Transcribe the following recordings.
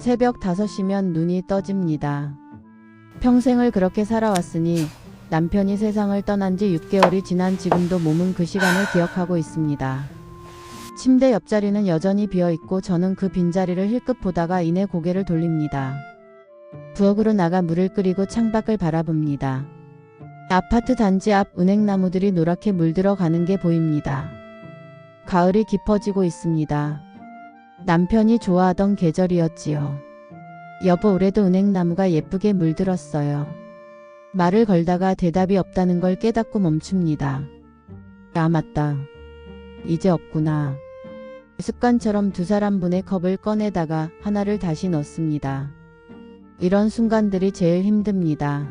새벽 5시면 눈이 떠집니다. 평생을 그렇게 살아왔으니 남편이 세상을 떠난 지 6개월이 지난 지금도 몸은 그 시간을 기억하고 있습니다. 침대 옆자리는 여전히 비어있고 저는 그 빈자리를 힐끗 보다가 이내 고개를 돌립니다. 부엌으로 나가 물을 끓이고 창밖을 바라봅니다. 아파트 단지 앞 은행나무들이 노랗게 물들어 가는 게 보입니다. 가을이 깊어지고 있습니다. 남편이 좋아하던 계절이었지요. 여보, 올해도 은행나무가 예쁘게 물들었어요. 말을 걸다가 대답이 없다는 걸 깨닫고 멈춥니다. 아, 맞다. 이제 없구나. 습관처럼 두 사람분의 컵을 꺼내다가 하나를 다시 넣습니다. 이런 순간들이 제일 힘듭니다.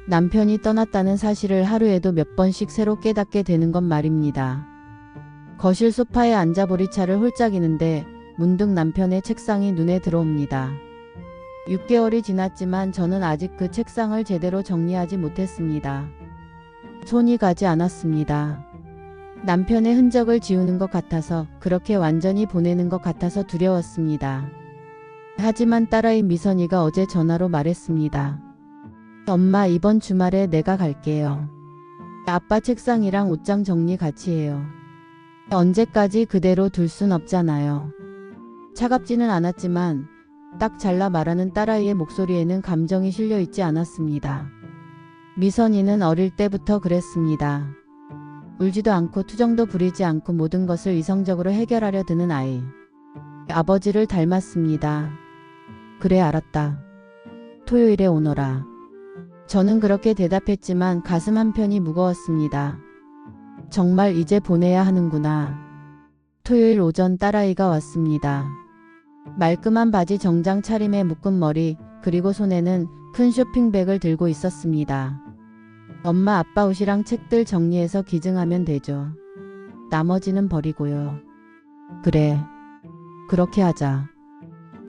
남편이 떠났다는 사실을 하루에도 몇 번씩 새로 깨닫게 되는 건 말입니다. 거실 소파에 앉아 보리차를 홀짝이는데 문득 남편의 책상이 눈에 들어옵니다. 6개월이 지났지만 저는 아직 그 책상을 제대로 정리하지 못했습니다. 손이 가지 않았습니다. 남편의 흔적을 지우는 것 같아서, 그렇게 완전히 보내는 것 같아서 두려웠습니다. 하지만 딸아이 미선이가 어제 전화로 말했습니다. 엄마, 이번 주말에 내가 갈게요. 아빠 책상이랑 옷장 정리 같이 해요. 언제까지 그대로 둘 순 없잖아요. 차갑지는 않았지만 딱 잘라 말하는 딸아이의 목소리에는 감정이 실려 있지 않았습니다. 미선이는 어릴 때부터 그랬습니다. 울지도 않고 투정도 부리지 않고 모든 것을 이성적으로 해결하려 드는 아이. 아버지를 닮았습니다. 그래, 알았다. 토요일에 오너라. 저는 그렇게 대답했지만 가슴 한편이 무거웠습니다. 정말 이제 보내야 하는구나. 토요일 오전 딸아이가 왔습니다. 말끔한 바지, 정장 차림에 묶은 머리, 그리고 손에는 큰 쇼핑백을 들고 있었습니다. 엄마, 아빠 옷이랑 책들 정리해서 기증하면 되죠. 나머지는 버리고요. 그래, 그렇게 하자.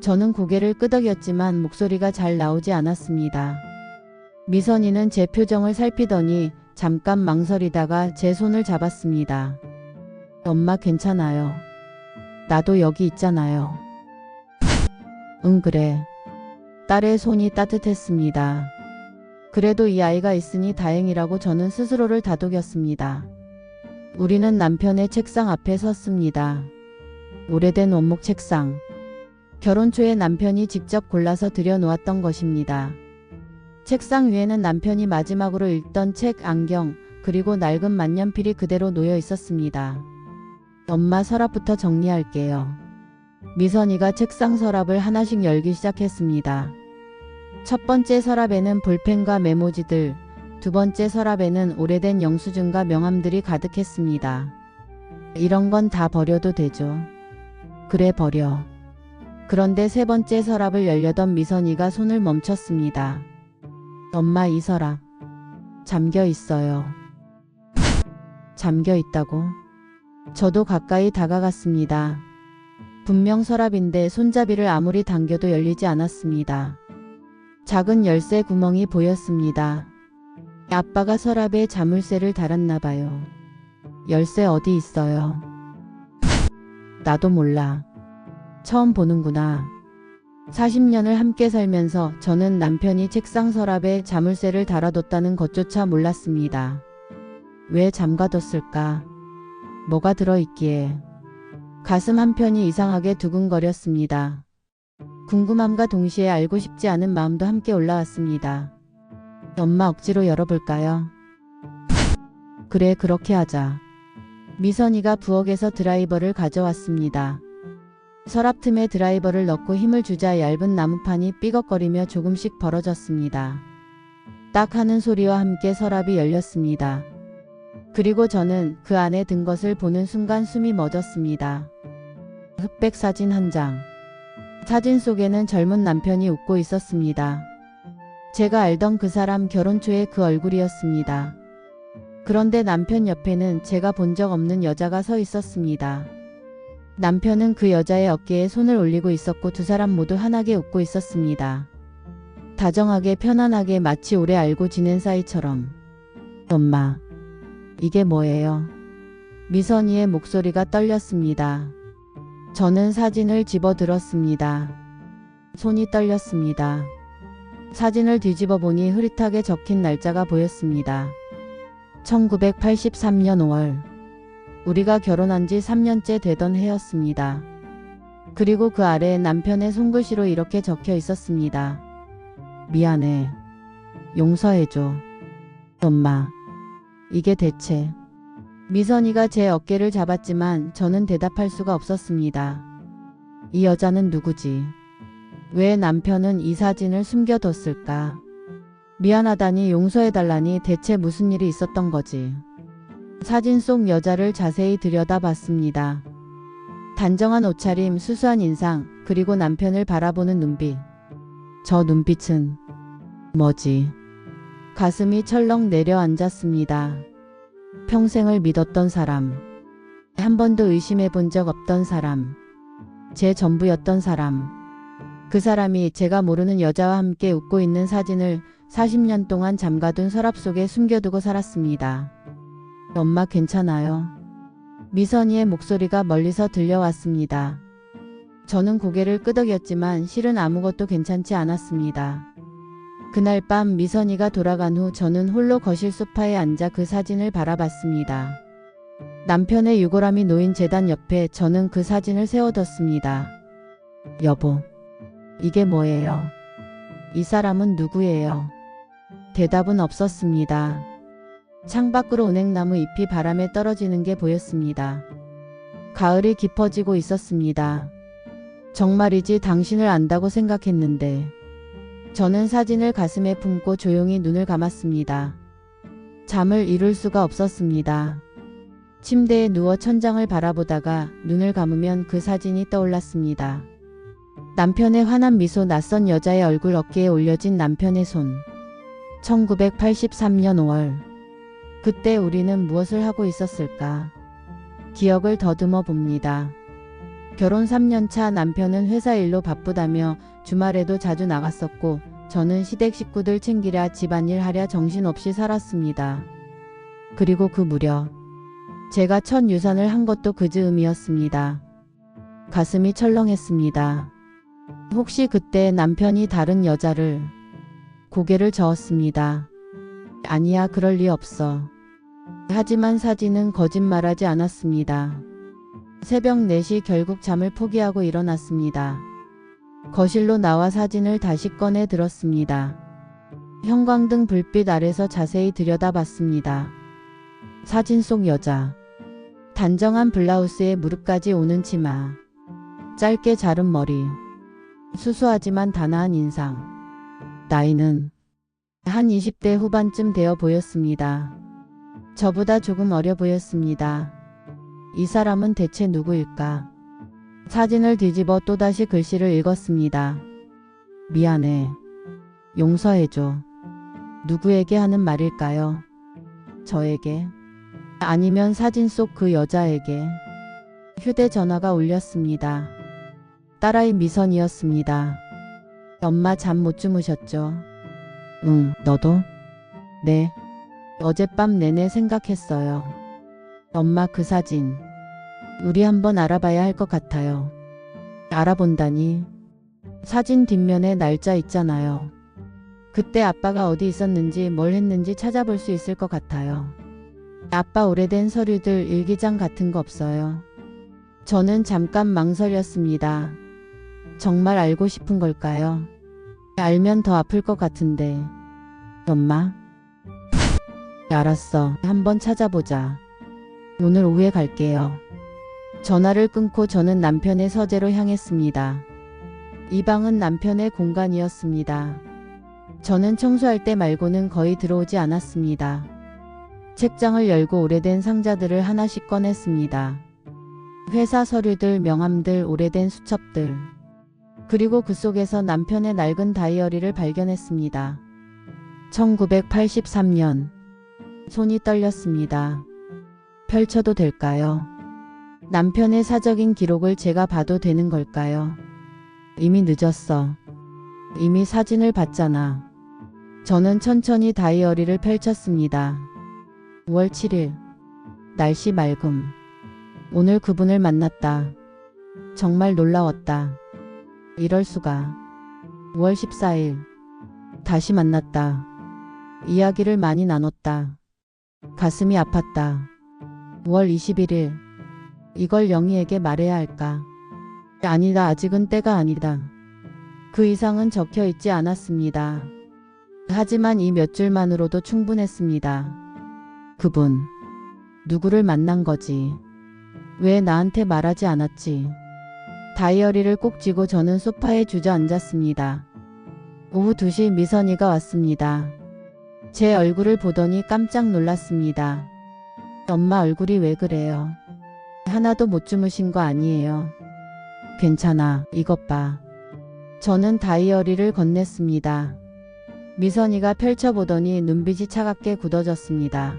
저는 고개를 끄덕였지만 목소리가 잘 나오지 않았습니다. 미선이는 제 표정을 살피더니 잠깐 망설이다가 제 손을 잡았습니다. 엄마, 괜찮아요. 나도 여기 있잖아요. 응, 그래. 딸의 손이 따뜻했습니다. 그래도 이 아이가 있으니 다행이라고 저는 스스로를 다독였습니다. 우리는 남편의 책상 앞에 섰습니다. 오래된 원목 책상. 결혼 초에 남편이 직접 골라서 들여놓았던 것입니다. 책상 위에는 남편이 마지막으로 읽던 책, 안경, 그리고 낡은 만년필이 그대로 놓여 있었습니다. 엄마, 서랍부터 정리할게요. 미선이가 책상 서랍을 하나씩 열기 시작했습니다. 첫 번째 서랍에는 볼펜과 메모지들, 두 번째 서랍에는 오래된 영수증과 명함들이 가득했습니다. 이런 건 다 버려도 되죠. 그래, 버려. 그런데 세 번째 서랍을 열려던 미선이가 손을 멈췄습니다. 엄마, 이 서랍 잠겨 있어요. 잠겨 있다고? 저도 가까이 다가갔습니다. 분명 서랍인데 손잡이를 아무리 당겨도 열리지 않았습니다. 작은 열쇠 구멍이 보였습니다. 아빠가 서랍에 자물쇠를 달았나 봐요. 열쇠 어디 있어요? 나도 몰라. 처음 보는구나. 40년을 함께 살면서 저는 남편이 책상 서랍에 자물쇠를 달아뒀다는 것조차 몰랐습니다. 왜 잠가뒀을까? 뭐가 들어있기에? 가슴 한편이 이상하게 두근거렸습니다. 궁금함과 동시에 알고 싶지 않은 마음도 함께 올라왔습니다. 엄마, 억지로 열어볼까요? 그래, 그렇게 하자. 미선이가 부엌에서 드라이버를 가져왔습니다. 서랍 틈에 드라이버를 넣고 힘을 주자 얇은 나무판이 삐걱거리며 조금씩 벌어졌습니다. 딱 하는 소리와 함께 서랍이 열렸습니다. 그리고 저는 그 안에 든 것을 보는 순간 숨이 멎었습니다. 흑백 사진 한 장. 사진 속에는 젊은 남편이 웃고 있었습니다. 제가 알던 그 사람, 결혼 초의 그 얼굴이었습니다. 그런데 남편 옆에는 제가 본 적 없는 여자가 서 있었습니다. 남편은 그 여자의 어깨에 손을 올리고 있었고 두 사람 모두 환하게 웃고 있었습니다. 다정하게, 편안하게, 마치 오래 알고 지낸 사이처럼. 엄마, 이게 뭐예요? 미선이의 목소리가 떨렸습니다. 저는 사진을 집어들었습니다. 손이 떨렸습니다. 사진을 뒤집어 보니 흐릿하게 적힌 날짜가 보였습니다. 1983년 5월. 우리가 결혼한 지 3년째 되던 해였습니다. 그리고 그 아래에 남편의 손글씨로 이렇게 적혀 있었습니다. 미안해. 용서해줘. 엄마. 이게 대체. 미선이가 제 어깨를 잡았지만 저는 대답할 수가 없었습니다. 이 여자는 누구지? 왜 남편은 이 사진을 숨겨뒀을까? 미안하다니 용서해달라니 대체 무슨 일이 있었던 거지? 사진 속 여자를 자세히 들여다봤습니다. 단정한 옷차림, 수수한 인상, 그리고 남편을 바라보는 눈빛. 저 눈빛은 뭐지? 가슴이 철렁 내려앉았습니다. 평생을 믿었던 사람. 한 번도 의심해 본 적 없던 사람. 제 전부였던 사람. 그 사람이 제가 모르는 여자와 함께 웃고 있는 사진을 40년 동안 잠가둔 서랍 속에 숨겨두고 살았습니다. 엄마 괜찮아요? 미선이의 목소리가 멀리서 들려왔습니다. 저는 고개를 끄덕였지만 실은 아무것도 괜찮지 않았습니다. 그날 밤 미선이가 돌아간 후 저는 홀로 거실 소파에 앉아 그 사진을 바라봤습니다. 남편의 유골함이 놓인 제단 옆에 저는 그 사진을 세워뒀습니다. 여보, 이게 뭐예요? 이 사람은 누구예요? 대답은 없었습니다. 창밖으로 은행나무 잎이 바람에 떨어지는 게 보였습니다. 가을이 깊어지고 있었습니다. 정말이지 당신을 안다고 생각했는데. 저는 사진을 가슴에 품고 조용히 눈을 감았습니다. 잠을 이룰 수가 없었습니다. 침대에 누워 천장을 바라보다가 눈을 감으면 그 사진이 떠올랐습니다. 남편의 환한 미소, 낯선 여자의 얼굴, 어깨에 올려진 남편의 손. 1983년 5월. 그때 우리는 무엇을 하고 있었을까? 기억을 더듬어 봅니다. 결혼 3년차 남편은 회사 일로 바쁘다며 주말에도 자주 나갔었고 저는 시댁 식구들 챙기랴 집안일 하랴 정신없이 살았습니다. 그리고 그 무렵 제가 첫 유산을 한 것도 그 즈음이었습니다. 가슴이 철렁했습니다. 혹시 그때 남편이 다른 여자를... 고개를 저었습니다. 아니야, 그럴 리 없어. 하지만 사진은 거짓말하지 않았습니다. 새벽 4시 결국 잠을 포기하고 일어났습니다. 거실로 나와 사진을 다시 꺼내 들었습니다. 형광등 불빛 아래서 자세히 들여다봤습니다. 사진 속 여자. 단정한 블라우스에 무릎까지 오는 치마. 짧게 자른 머리. 수수하지만 단아한 인상. 나이는 한 20대 후반쯤 되어 보였습니다. 저보다 조금 어려 보였습니다. 이 사람은 대체 누구일까? 사진을 뒤집어 또다시 글씨를 읽었습니다. 미안해. 용서해줘. 누구에게 하는 말일까요? 저에게? 아니면 사진 속 그 여자에게? 휴대전화가 울렸습니다. 딸아이 미선이었습니다. 엄마 잠 못 주무셨죠? 응, 너도? 네. 어젯밤 내내 생각했어요. 엄마 그 사진. 우리 한번 알아봐야 할 것 같아요. 알아본다니. 사진 뒷면에 날짜 있잖아요. 그때 아빠가 어디 있었는지 뭘 했는지 찾아볼 수 있을 것 같아요. 아빠 오래된 서류들, 일기장 같은 거 없어요? 저는 잠깐 망설였습니다. 정말 알고 싶은 걸까요? 알면 더 아플 것 같은데. 엄마? 알았어. 한번 찾아보자. 오늘 오후에 갈게요. 전화를 끊고 저는 남편의 서재로 향했습니다. 이 방은 남편의 공간이었습니다. 저는 청소할 때 말고는 거의 들어오지 않았습니다. 책장을 열고 오래된 상자들을 하나씩 꺼냈습니다. 회사 서류들, 명함들, 오래된 수첩들. 그리고 그 속에서 남편의 낡은 다이어리를 발견했습니다. 1983년. 손이 떨렸습니다. 펼쳐도 될까요? 남편의 사적인 기록을 제가 봐도 되는 걸까요? 이미 늦었어. 이미 사진을 봤잖아. 저는 천천히 다이어리를 펼쳤습니다. 5월 7일. 날씨 맑음. 오늘 그분을 만났다. 정말 놀라웠다. 이럴 수가. 5월 14일. 다시 만났다. 이야기를 많이 나눴다. 가슴이 아팠다. 5월 21일. 이걸 영희에게 말해야 할까? 아니다. 아직은 때가 아니다. 그 이상은 적혀 있지 않았습니다. 하지만 이 몇 줄만으로도 충분했습니다. 그분. 누구를 만난 거지? 왜 나한테 말하지 않았지? 다이어리를 꼭 쥐고 저는 소파에 주저앉았습니다. 오후 2시 미선이가 왔습니다. 제 얼굴을 보더니 깜짝 놀랐습니다. 엄마 얼굴이 왜 그래요? 하나도 못 주무신 거 아니에요? 괜찮아. 이것 봐. 저는 다이어리를 건넸습니다. 미선이가 펼쳐보더니 눈빛이 차갑게 굳어졌습니다.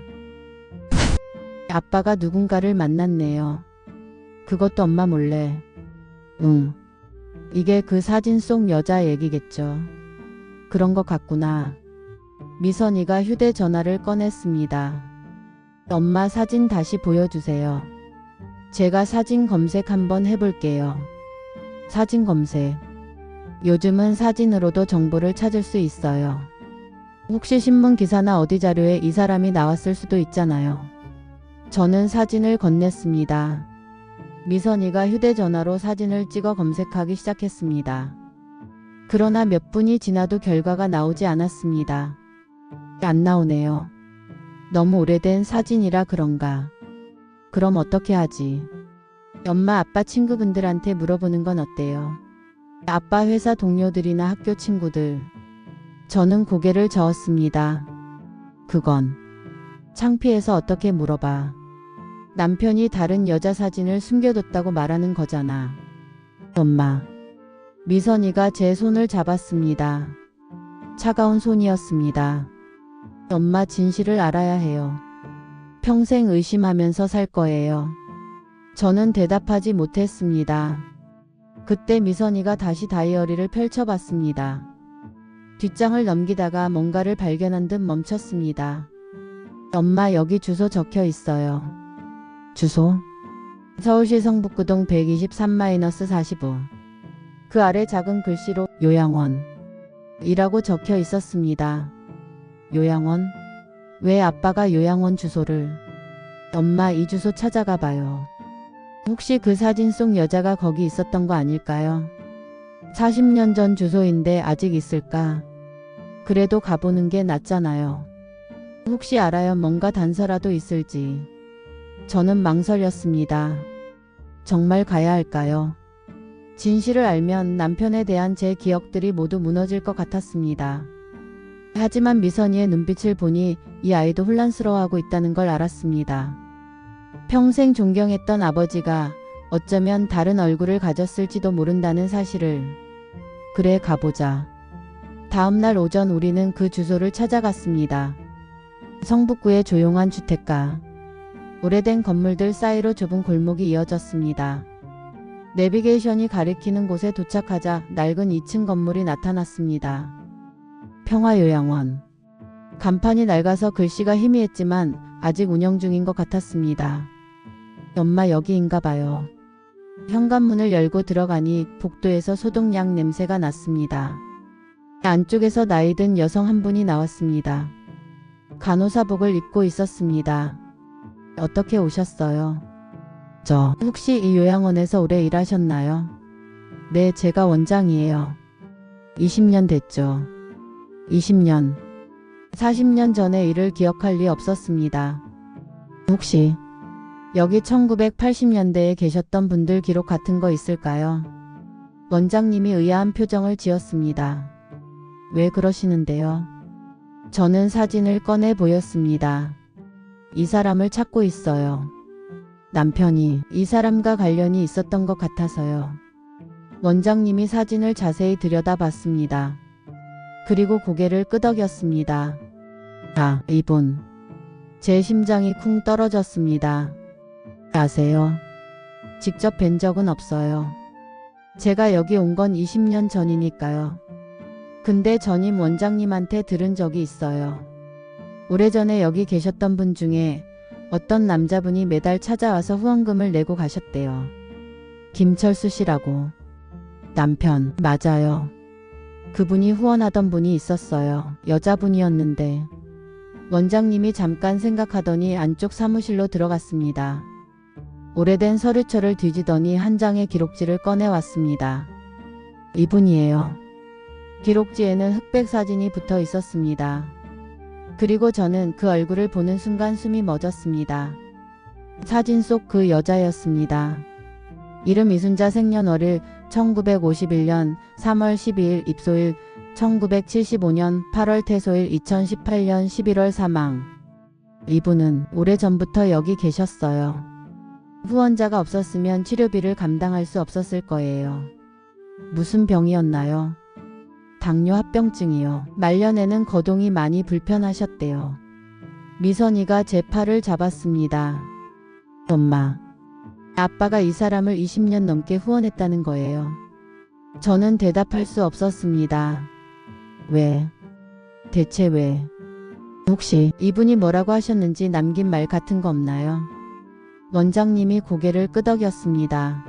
아빠가 누군가를 만났네요. 그것도 엄마 몰래. 응. 이게 그 사진 속 여자 얘기겠죠. 그런 것 같구나. 미선이가 휴대전화를 꺼냈습니다. 엄마 사진 다시 보여주세요. 제가 사진 검색 한번 해볼게요. 사진 검색. 요즘은 사진으로도 정보를 찾을 수 있어요. 혹시 신문 기사나 어디 자료에 이 사람이 나왔을 수도 있잖아요. 저는 사진을 건넸습니다. 미선이가 휴대전화로 사진을 찍어 검색하기 시작했습니다. 그러나 몇 분이 지나도 결과가 나오지 않았습니다. 안 나오네요. 너무 오래된 사진이라 그런가. 그럼 어떻게 하지? 엄마 아빠 친구분들한테 물어보는 건 어때요? 아빠 회사 동료들이나 학교 친구들. 저는 고개를 저었습니다. 그건 창피해서 어떻게 물어봐. 남편이 다른 여자 사진을 숨겨뒀다고 말하는 거잖아. 엄마. 미선이가 제 손을 잡았습니다. 차가운 손이었습니다. 엄마 진실을 알아야 해요. 평생 의심하면서 살 거예요. 저는 대답하지 못했습니다. 그때 미선이가 다시 다이어리를 펼쳐봤습니다. 뒷장을 넘기다가 뭔가를 발견한 듯 멈췄습니다. 엄마 여기 주소 적혀 있어요. 주소? 서울시 성북구동 123-45. 그 아래 작은 글씨로 요양원 이라고 적혀 있었습니다. 요양원? 왜 아빠가 요양원 주소를? 엄마 이 주소 찾아가 봐요. 혹시 그 사진 속 여자가 거기 있었던 거 아닐까요? 40년 전 주소인데 아직 있을까? 그래도 가보는 게 낫잖아요. 혹시 알아요? 뭔가 단서라도 있을지. 저는 망설였습니다. 정말 가야 할까요? 진실을 알면 남편에 대한 제 기억들이 모두 무너질 것 같았습니다. 하지만 미선이의 눈빛을 보니 이 아이도 혼란스러워하고 있다는 걸 알았습니다. 평생 존경했던 아버지가 어쩌면 다른 얼굴을 가졌을지도 모른다는 사실을. 그래 가보자. 다음날 오전 우리는 그 주소를 찾아갔습니다. 성북구의 조용한 주택가. 오래된 건물들 사이로 좁은 골목이 이어졌습니다. 내비게이션이 가리키는 곳에 도착하자 낡은 2층 건물이 나타났습니다. 평화요양원. 간판이 낡아서 글씨가 희미했지만 아직 운영 중인 것 같았습니다. 엄마 여기인가 봐요. 현관문을 열고 들어가니 복도에서 소독약 냄새가 났습니다. 안쪽에서 나이든 여성 한 분이 나왔습니다. 간호사복을 입고 있었습니다. 어떻게 오셨어요? 저 혹시 이 요양원에서 오래 일하셨나요? 네, 제가 원장이에요. 20년 됐죠. 20년. 40년 전의 일을 기억할 리 없었습니다. 혹시 여기 1980년대에 계셨던 분들 기록 같은 거 있을까요? 원장님이 의아한 표정을 지었습니다. 왜 그러시는데요? 저는 사진을 꺼내 보였습니다. 이 사람을 찾고 있어요. 남편이 이 사람과 관련이 있었던 것 같아서요. 원장님이 사진을 자세히 들여다봤습니다. 그리고 고개를 끄덕였습니다. 아, 이분. 제 심장이 쿵 떨어졌습니다. 아세요? 직접 뵌 적은 없어요. 제가 여기 온 건 20년 전이니까요. 근데 전임 원장님한테 들은 적이 있어요. 오래전에 여기 계셨던 분 중에 어떤 남자분이 매달 찾아와서 후원금을 내고 가셨대요. 김철수 씨라고. 남편, 맞아요. 그분이 후원하던 분이 있었어요. 여자분이었는데. 원장님이 잠깐 생각하더니 안쪽 사무실로 들어갔습니다. 오래된 서류철을 뒤지더니 한 장의 기록지를 꺼내왔습니다. 이분이에요. 기록지에는 흑백 사진이 붙어 있었습니다. 그리고 저는 그 얼굴을 보는 순간 숨이 멎었습니다. 사진 속 그 여자였습니다. 이름 이순자, 생년월일 1951년 3월 12일, 입소일 1975년 8월, 퇴소일 2018년 11월, 사망. 이분은 오래전부터 여기 계셨어요. 후원자가 없었으면 치료비를 감당할 수 없었을 거예요. 무슨 병이었나요? 당뇨 합병증이요. 말년에는 거동이 많이 불편하셨대요. 미선이가 제 팔을 잡았습니다. 엄마, 아빠가 이 사람을 20년 넘게 후원했다는 거예요. 저는 대답할 수 없었습니다. 왜? 대체 왜? 혹시 이분이 뭐라고 하셨는지 남긴 말 같은 거 없나요? 원장님이 고개를 끄덕였습니다.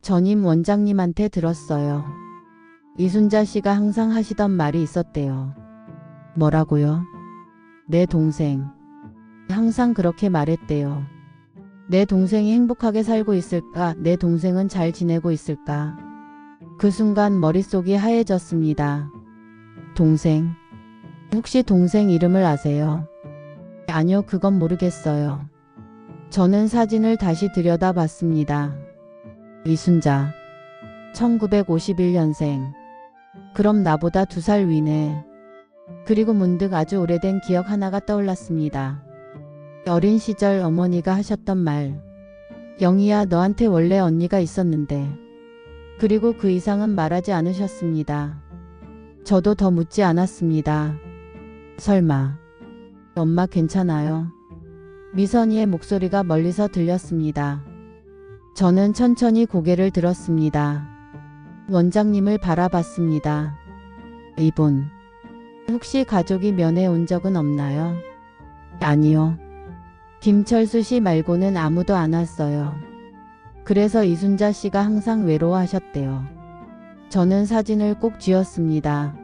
전임 원장님한테 들었어요. 이순자 씨가 항상 하시던 말이 있었대요. 뭐라고요? 내 동생. 항상 그렇게 말했대요. 내 동생이 행복하게 살고 있을까? 내 동생은 잘 지내고 있을까? 그 순간 머릿속이 하얘졌습니다. 동생? 혹시 동생 이름을 아세요? 아니요, 그건 모르겠어요. 저는 사진을 다시 들여다봤습니다. 이순자. 1951년생. 그럼 나보다 2살 위네. 그리고 문득 아주 오래된 기억 하나가 떠올랐습니다. 어린 시절 어머니가 하셨던 말. 영희야, 너한테 원래 언니가 있었는데. 그리고 그 이상은 말하지 않으셨습니다. 저도 더 묻지 않았습니다. 설마. 엄마 괜찮아요? 미선이의 목소리가 멀리서 들렸습니다. 저는 천천히 고개를 들었습니다. 원장님을 바라봤습니다. 이분, 혹시 가족이 면회 온 적은 없나요? 아니요. 김철수 씨 말고는 아무도 안 왔어요. 그래서 이순자 씨가 항상 외로워하셨대요. 저는 사진을 꼭 쥐었습니다.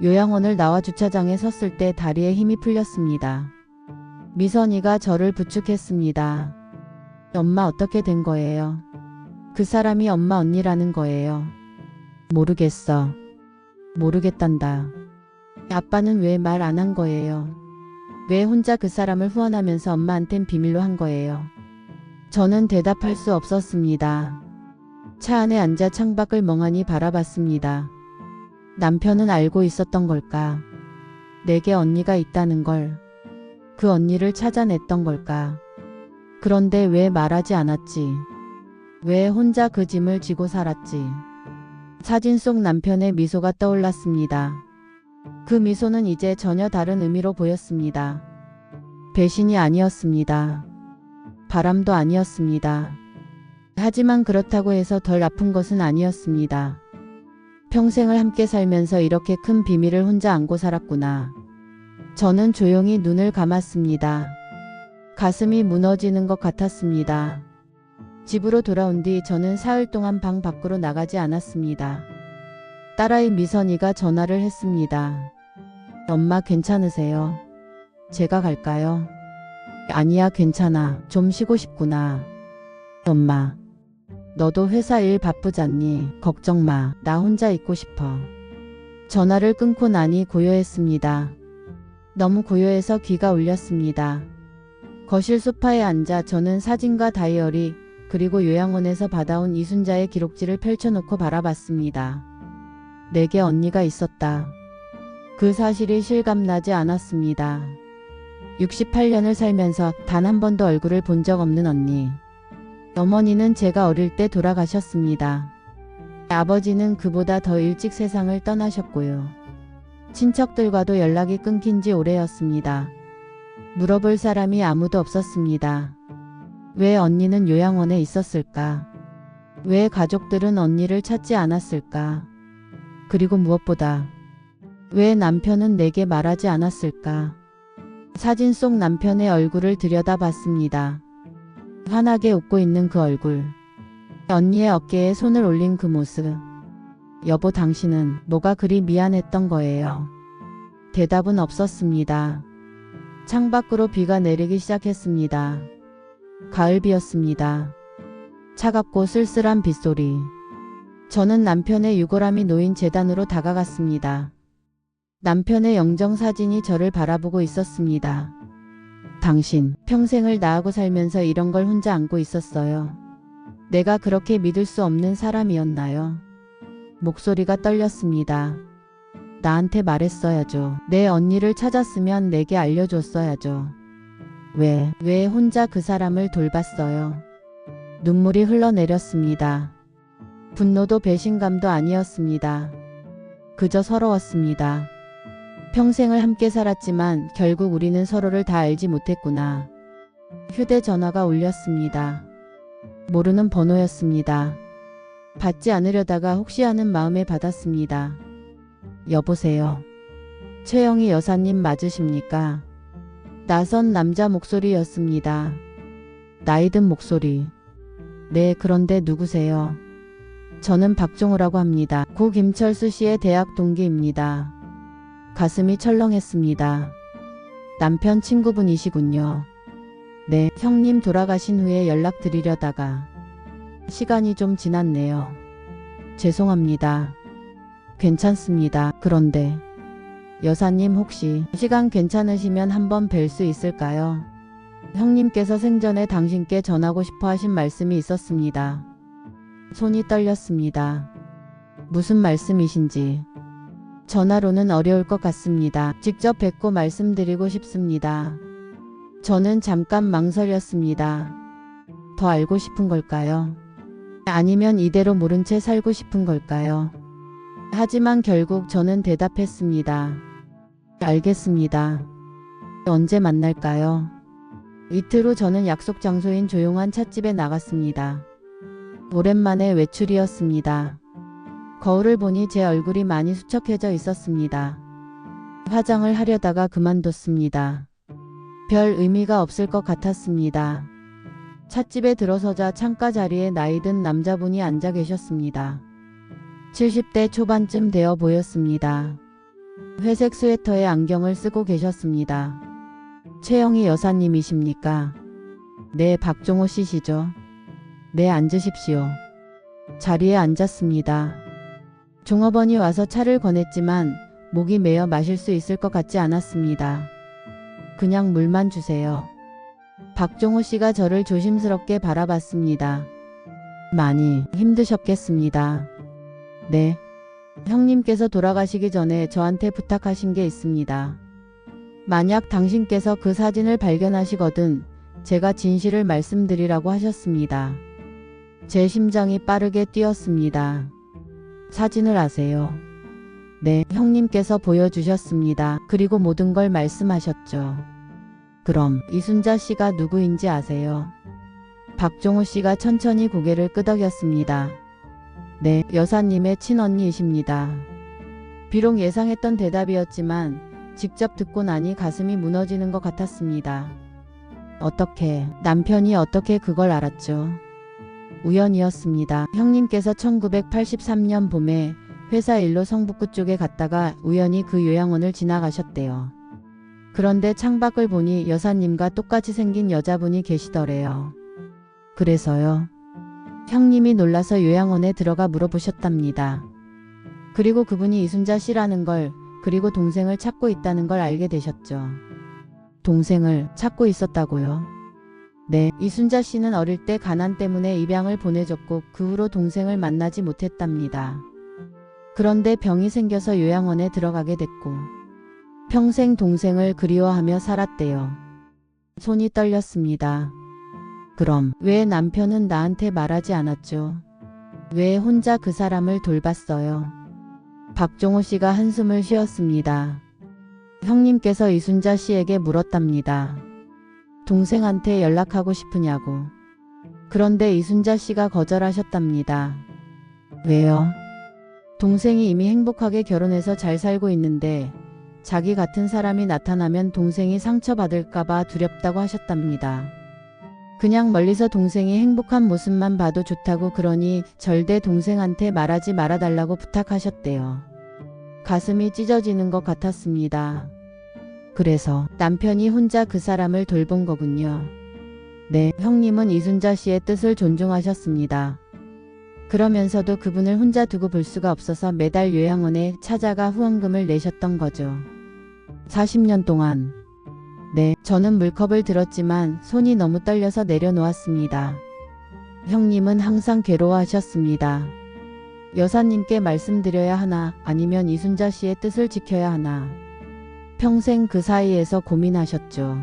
요양원을 나와 주차장에 섰을 때 다리에 힘이 풀렸습니다. 미선이가 저를 부축했습니다. 엄마 어떻게 된 거예요? 그 사람이 엄마 언니라는 거예요. 모르겠어. 모르겠단다. 아빠는 왜 말 안 한 거예요? 왜 혼자 그 사람을 후원하면서 엄마한텐 비밀로 한 거예요? 저는 대답할 수 없었습니다. 차 안에 앉아 창밖을 멍하니 바라봤습니다. 남편은 알고 있었던 걸까? 내게 언니가 있다는 걸. 그 언니를 찾아냈던 걸까? 그런데 왜 말하지 않았지? 왜 혼자 그 짐을 지고 살았지? 사진 속 남편의 미소가 떠올랐습니다. 그 미소는 이제 전혀 다른 의미로 보였습니다. 배신이 아니었습니다. 바람도 아니었습니다. 하지만 그렇다고 해서 덜 아픈 것은 아니었습니다. 평생을 함께 살면서 이렇게 큰 비밀을 혼자 안고 살았구나. 저는 조용히 눈을 감았습니다. 가슴이 무너지는 것 같았습니다. 집으로 돌아온 뒤 저는 사흘 동안 방 밖으로 나가지 않았습니다. 딸아이 미선이가 전화를 했습니다. 엄마 괜찮으세요? 제가 갈까요? 아니야, 괜찮아. 좀 쉬고 싶구나. 엄마, 너도 회사 일 바쁘잖니? 걱정 마. 나 혼자 있고 싶어. 전화를 끊고 나니 고요했습니다. 너무 고요해서 귀가 울렸습니다. 거실 소파에 앉아 저는 사진과 다이어리, 그리고 요양원에서 받아온 이순자의 기록지를 펼쳐놓고 바라봤습니다. 내게 언니가 있었다. 그 사실이 실감나지 않았습니다. 68년을 살면서 단 한 번도 얼굴을 본 적 없는 언니. 어머니는 제가 어릴 때 돌아가셨습니다. 아버지는 그보다 더 일찍 세상을 떠나셨고요. 친척들과도 연락이 끊긴 지 오래였습니다. 물어볼 사람이 아무도 없었습니다. 왜 언니는 요양원에 있었을까? 왜 가족들은 언니를 찾지 않았을까? 그리고 무엇보다 왜 남편은 내게 말하지 않았을까? 사진 속 남편의 얼굴을 들여다봤습니다. 환하게 웃고 있는 그 얼굴. 언니의 어깨에 손을 올린 그 모습. 여보, 당신은 뭐가 그리 미안했던 거예요? 대답은 없었습니다. 창밖으로 비가 내리기 시작했습니다. 가을비였습니다. 차갑고 쓸쓸한 빗소리. 저는 남편의 유골함이 놓인 제단으로 다가갔습니다. 남편의 영정사진이 저를 바라보고 있었습니다. 당신, 평생을 나하고 살면서 이런 걸 혼자 안고 있었어요. 내가 그렇게 믿을 수 없는 사람이었나요? 목소리가 떨렸습니다. 나한테 말했어야죠. 내 언니를 찾았으면 내게 알려줬어야죠. 왜 혼자 그 사람을 돌봤어요? 눈물이 흘러내렸습니다. 분노도 배신감도 아니었습니다. 그저 서러웠습니다. 평생을 함께 살았지만 결국 우리는 서로를 다 알지 못했구나. 휴대전화가 울렸습니다. 모르는 번호였습니다. 받지 않으려다가 혹시 하는 마음에 받았습니다. 여보세요. 최영희 여사님 맞으십니까? 낯선 남자 목소리였습니다. 나이든 목소리. 네, 그런데 누구세요? 저는 박종호라고 합니다. 고 김철수 씨의 대학 동기입니다. 가슴이 철렁했습니다. 남편 친구분이시군요. 네, 형님 돌아가신 후에 연락드리려다가 시간이 좀 지났네요. 죄송합니다. 괜찮습니다. 그런데 여사님 혹시 시간 괜찮으시면 한번 뵐 수 있을까요? 형님께서 생전에 당신께 전하고 싶어 하신 말씀이 있었습니다. 손이 떨렸습니다. 무슨 말씀이신지. 전화로는 어려울 것 같습니다. 직접 뵙고 말씀드리고 싶습니다. 저는 잠깐 망설였습니다. 더 알고 싶은 걸까요? 아니면 이대로 모른 채 살고 싶은 걸까요? 하지만 결국 저는 대답했습니다. 알겠습니다. 언제 만날까요? 이틀 후 저는 약속 장소인 조용한 찻집에 나갔습니다. 오랜만에 외출이었습니다. 거울을 보니 제 얼굴이 많이 수척해져 있었습니다. 화장을 하려다가 그만뒀습니다. 별 의미가 없을 것 같았습니다. 찻집에 들어서자 창가 자리에 나이든 남자분이 앉아 계셨습니다. 70대 초반쯤 되어 보였습니다. 회색 스웨터에 안경을 쓰고 계셨습니다. 최영희 여사님이십니까? 네, 박종호 씨시죠? 네, 앉으십시오. 자리에 앉았습니다. 종업원이 와서 차를 권했지만 목이 메어 마실 수 있을 것 같지 않았습니다. 그냥 물만 주세요. 박종호 씨가 저를 조심스럽게 바라봤습니다. 많이 힘드셨겠습니다. 네. 형님께서 돌아가시기 전에 저한테 부탁하신 게 있습니다. 만약 당신께서 그 사진을 발견하시거든 제가 진실을 말씀드리라고 하셨습니다. 제 심장이 빠르게 뛰었습니다. 사진을 아세요? 네, 형님께서 보여주셨습니다. 그리고 모든 걸 말씀하셨죠. 그럼 이순자 씨가 누구인지 아세요? 박종호 씨가 천천히 고개를 끄덕였습니다. 네, 여사님의 친언니이십니다. 비록 예상했던 대답이었지만 직접 듣고 나니 가슴이 무너지는 것 같았습니다. 남편이 어떻게 그걸 알았죠? 우연이었습니다. 형님께서 1983년 봄에 회사 일로 성북구 쪽에 갔다가 우연히 그 요양원을 지나가셨대요. 그런데 창밖을 보니 여사님과 똑같이 생긴 여자분이 계시더래요. 그래서요. 형님이 놀라서 요양원에 들어가 물어보셨답니다. 그리고 그분이 이순자 씨라는 걸, 그리고 동생을 찾고 있다는 걸 알게 되셨죠. 동생을 찾고 있었다고요? 네, 이순자 씨는 어릴 때 가난 때문에 입양을 보내줬고 그 후로 동생을 만나지 못했답니다. 그런데 병이 생겨서 요양원에 들어가게 됐고 평생 동생을 그리워하며 살았대요. 손이 떨렸습니다. 그럼 왜 남편은 나한테 말하지 않았죠? 왜 혼자 그 사람을 돌봤어요? 박종호 씨가 한숨을 쉬었습니다. 형님께서 이순자 씨에게 물었답니다. 동생한테 연락하고 싶으냐고. 그런데 이순자 씨가 거절하셨답니다. 왜요? 동생이 이미 행복하게 결혼해서 잘 살고 있는데 자기 같은 사람이 나타나면 동생이 상처받을까봐 두렵다고 하셨답니다. 그냥 멀리서 동생이 행복한 모습만 봐도 좋다고 그러니 절대 동생한테 말하지 말아달라고 부탁하셨대요. 가슴이 찢어지는 것 같았습니다. 그래서 남편이 혼자 그 사람을 돌본 거군요. 네, 형님은 이순자 씨의 뜻을 존중하셨습니다. 그러면서도 그분을 혼자 두고 볼 수가 없어서 매달 요양원에 찾아가 후원금을 내셨던 거죠. 40년 동안. 네, 저는 물컵을 들었지만 손이 너무 떨려서 내려놓았습니다. 형님은 항상 괴로워하셨습니다. 여사님께 말씀드려야 하나 아니면 이순자 씨의 뜻을 지켜야 하나. 평생 그 사이에서 고민하셨죠.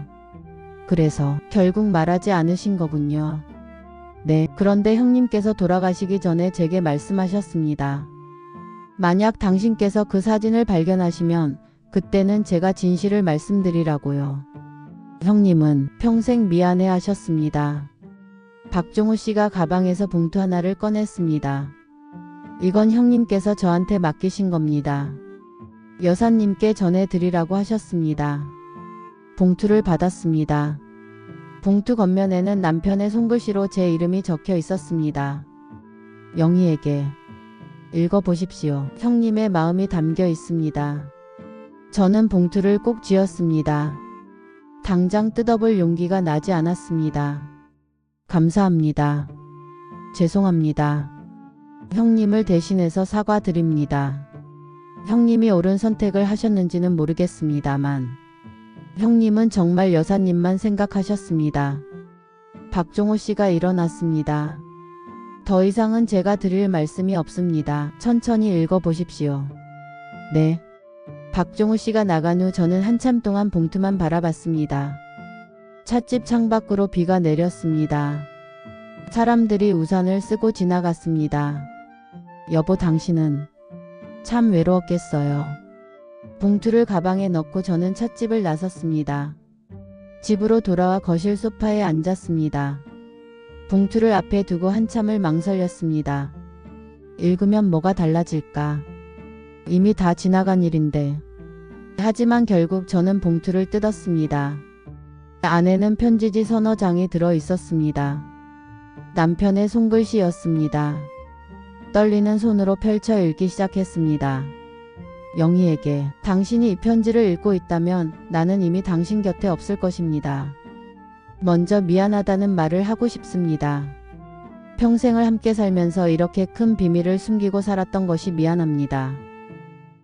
그래서 결국 말하지 않으신 거군요. 네, 그런데 형님께서 돌아가시기 전에 제게 말씀하셨습니다. 만약 당신께서 그 사진을 발견하시면 그때는 제가 진실을 말씀드리라고요. 형님은 평생 미안해 하셨습니다. 박종우 씨가 가방에서 봉투 하나를 꺼냈습니다. 이건 형님께서 저한테 맡기신 겁니다. 여사님께 전해드리라고 하셨습니다. 봉투를 받았습니다. 봉투 겉면에는 남편의 손글씨로 제 이름이 적혀 있었습니다. 영희에게 읽어보십시오. 형님의 마음이 담겨 있습니다. 저는 봉투를 꼭 쥐었습니다. 당장 뜯어볼 용기가 나지 않았습니다. 감사합니다. 죄송합니다. 형님을 대신해서 사과드립니다. 형님이 옳은 선택을 하셨는지는 모르겠습니다만 형님은 정말 여사님만 생각하셨습니다. 박종호 씨가 일어났습니다. 더 이상은 제가 드릴 말씀이 없습니다. 천천히 읽어보십시오. 네. 박종우 씨가 나간 후 저는 한참 동안 봉투만 바라봤습니다. 찻집 창밖으로 비가 내렸습니다. 사람들이 우산을 쓰고 지나갔습니다. 여보, 당신은 참 외로웠겠어요. 봉투를 가방에 넣고 저는 찻집을 나섰습니다. 집으로 돌아와 거실 소파에 앉았습니다. 봉투를 앞에 두고 한참을 망설였습니다. 읽으면 뭐가 달라질까? 이미 다 지나간 일인데. 하지만 결국 저는 봉투를 뜯었습니다. 안에는 편지지 서너 장이 들어 있었습니다. 남편의 손글씨였습니다. 떨리는 손으로 펼쳐 읽기 시작했습니다. 영희에게 당신이 이 편지를 읽고 있다면 나는 이미 당신 곁에 없을 것입니다. 먼저 미안하다는 말을 하고 싶습니다. 평생을 함께 살면서 이렇게 큰 비밀을 숨기고 살았던 것이 미안합니다.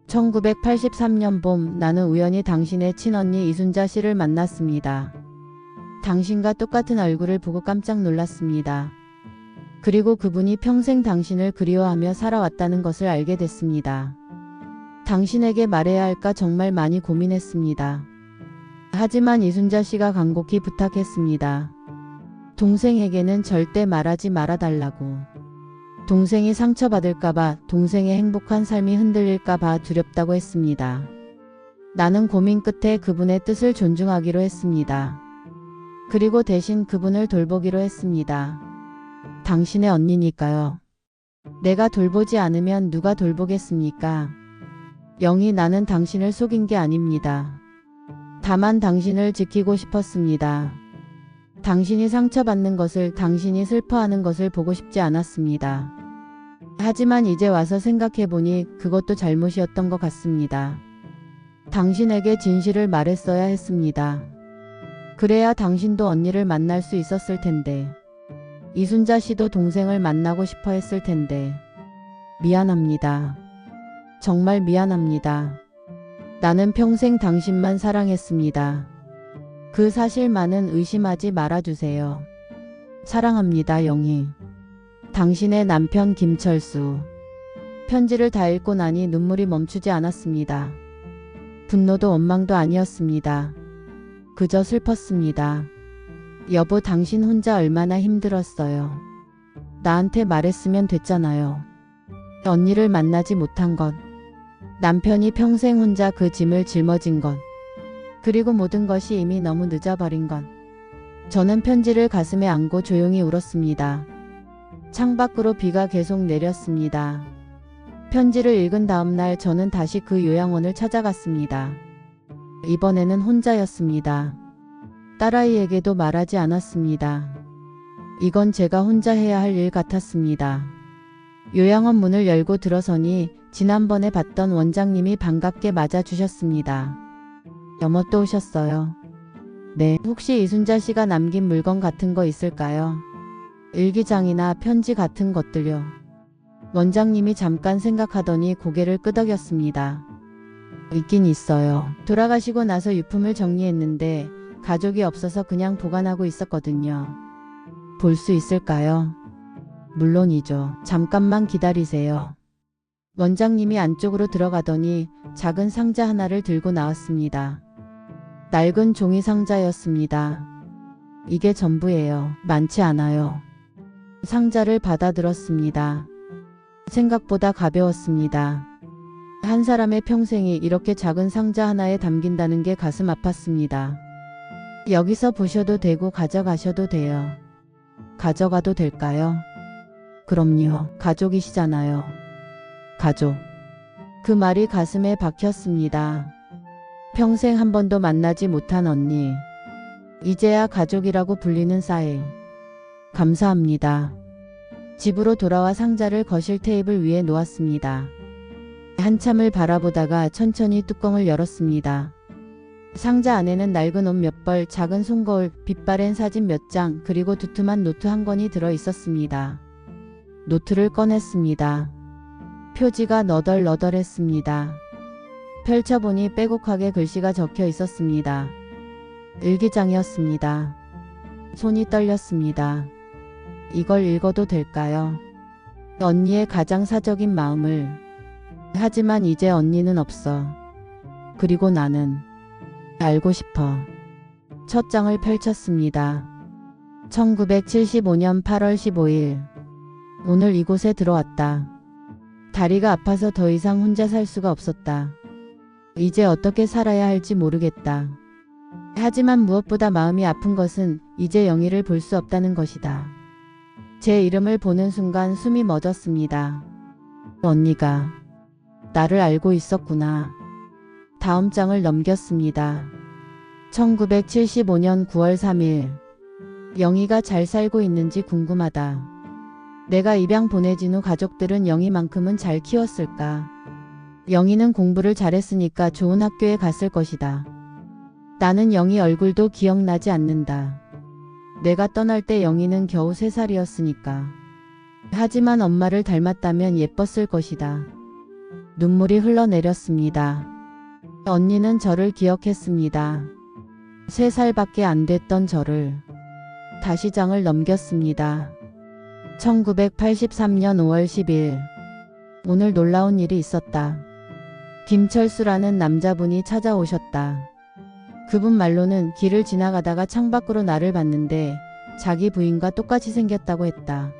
1983년 봄 나는 우연히 당신의 친언니 이순자 씨를 만났습니다. 당신과 똑같은 얼굴을 보고 깜짝 놀랐습니다. 그리고 그분이 평생 당신을 그리워하며 살아왔다는 것을 알게 됐습니다. 당신에게 말해야 할까 정말 많이 고민했습니다. 하지만 이순자 씨가 간곡히 부탁했습니다. 동생에게는 절대 말하지 말아달라고. 동생이 상처받을까봐, 동생의 행복한 삶이 흔들릴까봐 두렵다고 했습니다. 나는 고민 끝에 그분의 뜻을 존중하기로 했습니다. 그리고 대신 그분을 돌보기로 했습니다. 당신의 언니니까요. 내가 돌보지 않으면 누가 돌보겠습니까? 영희, 나는 당신을 속인 게 아닙니다. 다만 당신을 지키고 싶었습니다. 당신이 상처받는 것을, 당신이 슬퍼하는 것을 보고 싶지 않았습니다. 하지만 이제 와서 생각해보니 그것도 잘못이었던 것 같습니다. 당신에게 진실을 말했어야 했습니다. 그래야 당신도 언니를 만날 수 있었을 텐데. 이순자 씨도 동생을 만나고 싶어 했을 텐데. 미안합니다. 정말 미안합니다. 나는 평생 당신만 사랑했습니다. 그 사실만은 의심하지 말아주세요. 사랑합니다, 영희. 당신의 남편 김철수. 편지를 다 읽고 나니 눈물이 멈추지 않았습니다. 분노도 원망도 아니었습니다. 그저 슬펐습니다. 여보, 당신 혼자 얼마나 힘들었어요. 나한테 말했으면 됐잖아요. 언니를 만나지 못한 것. 남편이 평생 혼자 그 짐을 짊어진 것. 그리고 모든 것이 이미 너무 늦어버린 것. 저는 편지를 가슴에 안고 조용히 울었습니다. 창밖으로 비가 계속 내렸습니다. 편지를 읽은 다음 날 저는 다시 그 요양원을 찾아갔습니다. 이번에는 혼자였습니다. 딸아이에게도 말하지 않았습니다. 이건 제가 혼자 해야 할 일 같았습니다. 요양원 문을 열고 들어서니 지난번에 봤던 원장님이 반갑게 맞아주셨습니다. 어머, 또 오셨어요. 네, 혹시 이순자 씨가 남긴 물건 같은 거 있을까요? 일기장이나 편지 같은 것들요. 원장님이 잠깐 생각하더니 고개를 끄덕였습니다. 있긴 있어요. 돌아가시고 나서 유품을 정리했는데 가족이 없어서 그냥 보관하고 있었거든요. 볼 수 있을까요? 물론이죠. 잠깐만 기다리세요. 원장님이 안쪽으로 들어가더니 작은 상자 하나를 들고 나왔습니다. 낡은 종이 상자였습니다. 이게 전부예요. 많지 않아요. 상자를 받아들었습니다. 생각보다 가벼웠습니다. 한 사람의 평생이 이렇게 작은 상자 하나에 담긴다는 게 가슴 아팠습니다. 여기서 보셔도 되고 가져가셔도 돼요. 가져가도 될까요? 그럼요. 가족이시잖아요. 가족. 그 말이 가슴에 박혔습니다. 평생 한 번도 만나지 못한 언니. 이제야 가족이라고 불리는 사이. 감사합니다. 집으로 돌아와 상자를 거실 테이블 위에 놓았습니다. 한참을 바라보다가 천천히 뚜껑을 열었습니다. 상자 안에는 낡은 옷 몇 벌, 작은 손거울, 빛바랜 사진 몇 장, 그리고 두툼한 노트 한 권이 들어 있었습니다. 노트를 꺼냈습니다. 표지가 너덜너덜했습니다. 펼쳐보니 빼곡하게 글씨가 적혀 있었습니다. 일기장이었습니다. 손이 떨렸습니다. 이걸 읽어도 될까요? 언니의 가장 사적인 마음을. 하지만 이제 언니는 없어. 그리고 나는 알고 싶어. 첫 장을 펼쳤습니다. 1975년 8월 15일. 오늘 이곳에 들어왔다. 다리가 아파서 더 이상 혼자 살 수가 없었다. 이제 어떻게 살아야 할지 모르겠다. 하지만 무엇보다 마음이 아픈 것은 이제 영희를 볼 수 없다는 것이다. 제 이름을 보는 순간 숨이 멎었습니다. 언니가 나를 알고 있었구나. 다음 장을 넘겼습니다. 1975년 9월 3일. 영희가 잘 살고 있는지 궁금하다. 내가 입양 보내진 후 가족들은 영희만큼은 잘 키웠을까? 영희는 공부를 잘했으니까 좋은 학교에 갔을 것이다. 나는 영희 얼굴도 기억나지 않는다. 내가 떠날 때 영희는 겨우 3살이었으니까. 하지만 엄마를 닮았다면 예뻤을 것이다. 눈물이 흘러내렸습니다. 언니는 저를 기억했습니다. 3살밖에 안 됐던 저를. 다시 장을 넘겼습니다. 1983년 5월 10일. 오늘 놀라운 일이 있었다. 김철수라는 남자분이 찾아오셨다. 그분 말로는 길을 지나가다가 창밖으로 나를 봤는데 자기 부인과 똑같이 생겼다고 했다.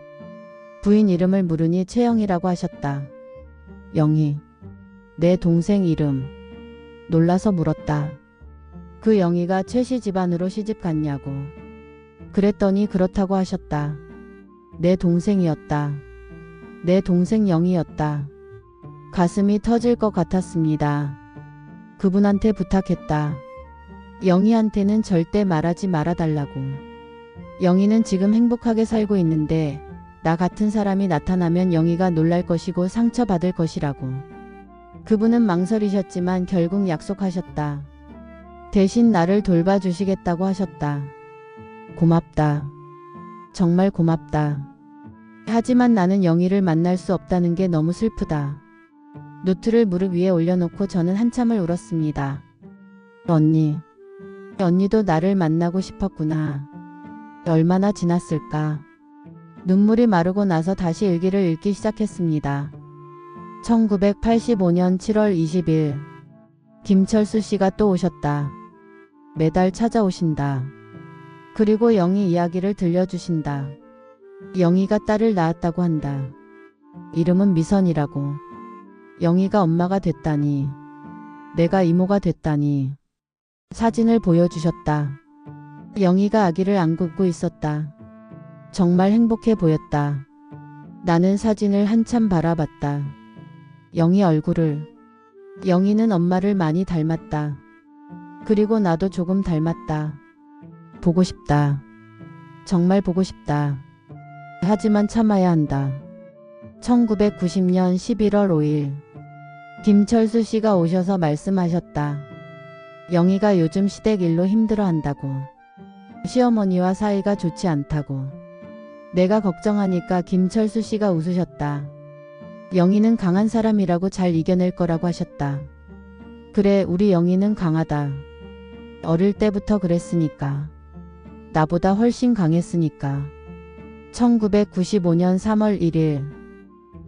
부인 이름을 물으니 최영희라고 하셨다. 영희. 내 동생 이름. 놀라서 물었다. 그 영희가 최씨 집안으로 시집 갔냐고. 그랬더니 그렇다고 하셨다. 내 동생이었다. 내 동생 영희였다. 가슴이 터질 것 같았습니다. 그분한테 부탁했다. 영희한테는 절대 말하지 말아달라고. 영희는 지금 행복하게 살고 있는데 나 같은 사람이 나타나면 영희가 놀랄 것이고 상처받을 것이라고. 그분은 망설이셨지만 결국 약속하셨다. 대신 나를 돌봐주시겠다고 하셨다. 고맙다. 정말 고맙다. 하지만 나는 영희를 만날 수 없다는 게 너무 슬프다. 노트를 무릎 위에 올려놓고 저는 한참을 울었습니다. 언니. 언니도 나를 만나고 싶었구나. 얼마나 지났을까. 눈물이 마르고 나서 다시 일기를 읽기 시작했습니다. 1985년 7월 20일. 김철수 씨가 또 오셨다. 매달 찾아오신다. 그리고 영희 이야기를 들려주신다. 영희가 딸을 낳았다고 한다. 이름은 미선이라고. 영희가 엄마가 됐다니. 내가 이모가 됐다니. 사진을 보여주셨다. 영희가 아기를 안고 있었다. 정말 행복해 보였다. 나는 사진을 한참 바라봤다. 영희 얼굴을. 영희는 엄마를 많이 닮았다. 그리고 나도 조금 닮았다. 보고 싶다. 정말 보고 싶다. 하지만 참아야 한다. 1990년 11월 5일 김철수 씨가 오셔서 말씀하셨다. 영희가 요즘 시댁 일로 힘들어한다고. 시어머니와 사이가 좋지 않다고. 내가 걱정하니까 김철수 씨가 웃으셨다. 영희는 강한 사람이라고 잘 이겨낼 거라고 하셨다. 그래, 우리 영희는 강하다. 어릴 때부터 그랬으니까. 나보다 훨씬 강했으니까. 1995년 3월 1일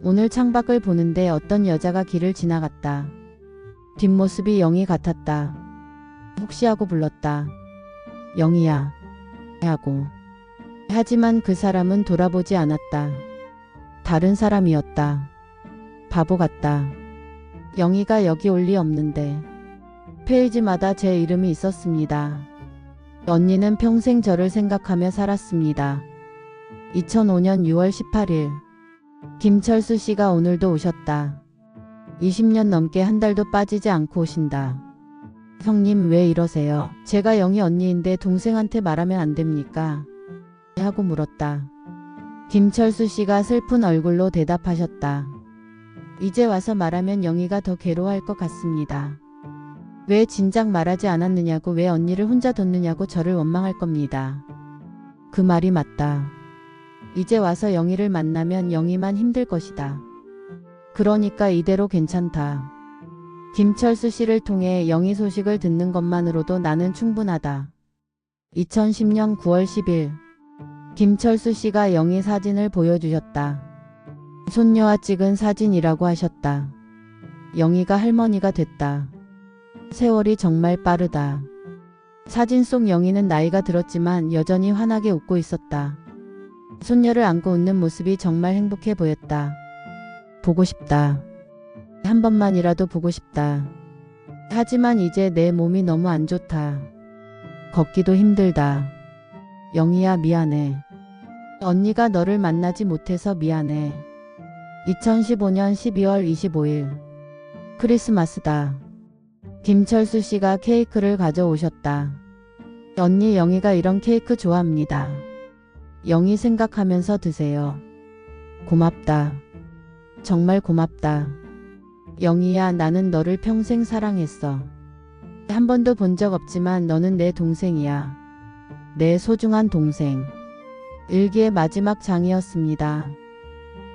오늘 창밖을 보는데 어떤 여자가 길을 지나갔다. 뒷모습이 영희 같았다. 혹시 하고 불렀다. 영희야 하고. 하지만 그 사람은 돌아보지 않았다. 다른 사람이었다. 바보 같다. 영희가 여기 올 리 없는데. 페이지마다 제 이름이 있었습니다. 언니는 평생 저를 생각하며 살았습니다. 2005년 6월 18일 김철수 씨가 오늘도 오셨다. 20년 넘게 한 달도 빠지지 않고 오신다. 형님 왜 이러세요? 제가 영희 언니인데 동생한테 말하면 안 됩니까? 하고 물었다. 김철수 씨가 슬픈 얼굴로 대답하셨다. 이제 와서 말하면 영희가 더 괴로워할 것 같습니다. 왜 진작 말하지 않았느냐고, 왜 언니를 혼자 뒀느냐고 저를 원망할 겁니다. 그 말이 맞다. 이제 와서 영희를 만나면 영희만 힘들 것이다. 그러니까 이대로 괜찮다. 김철수 씨를 통해 영희 소식을 듣는 것만으로도 나는 충분하다. 2010년 9월 10일 김철수 씨가 영희 사진을 보여주셨다. 손녀와 찍은 사진이라고 하셨다. 영희가 할머니가 됐다. 세월이 정말 빠르다. 사진 속 영희는 나이가 들었지만 여전히 환하게 웃고 있었다. 손녀를 안고 웃는 모습이 정말 행복해 보였다. 보고 싶다. 한 번만이라도 보고 싶다. 하지만 이제 내 몸이 너무 안 좋다. 걷기도 힘들다. 영희야 미안해. 언니가 너를 만나지 못해서 미안해. 2015년 12월 25일 크리스마스다. 김철수 씨가 케이크를 가져오셨다. 언니 영희가 이런 케이크 좋아합니다. 영희 생각하면서 드세요. 고맙다. 정말 고맙다. 영희야 나는 너를 평생 사랑했어. 한 번도 본 적 없지만 너는 내 동생이야. 내 소중한 동생. 일기의 마지막 장이었습니다.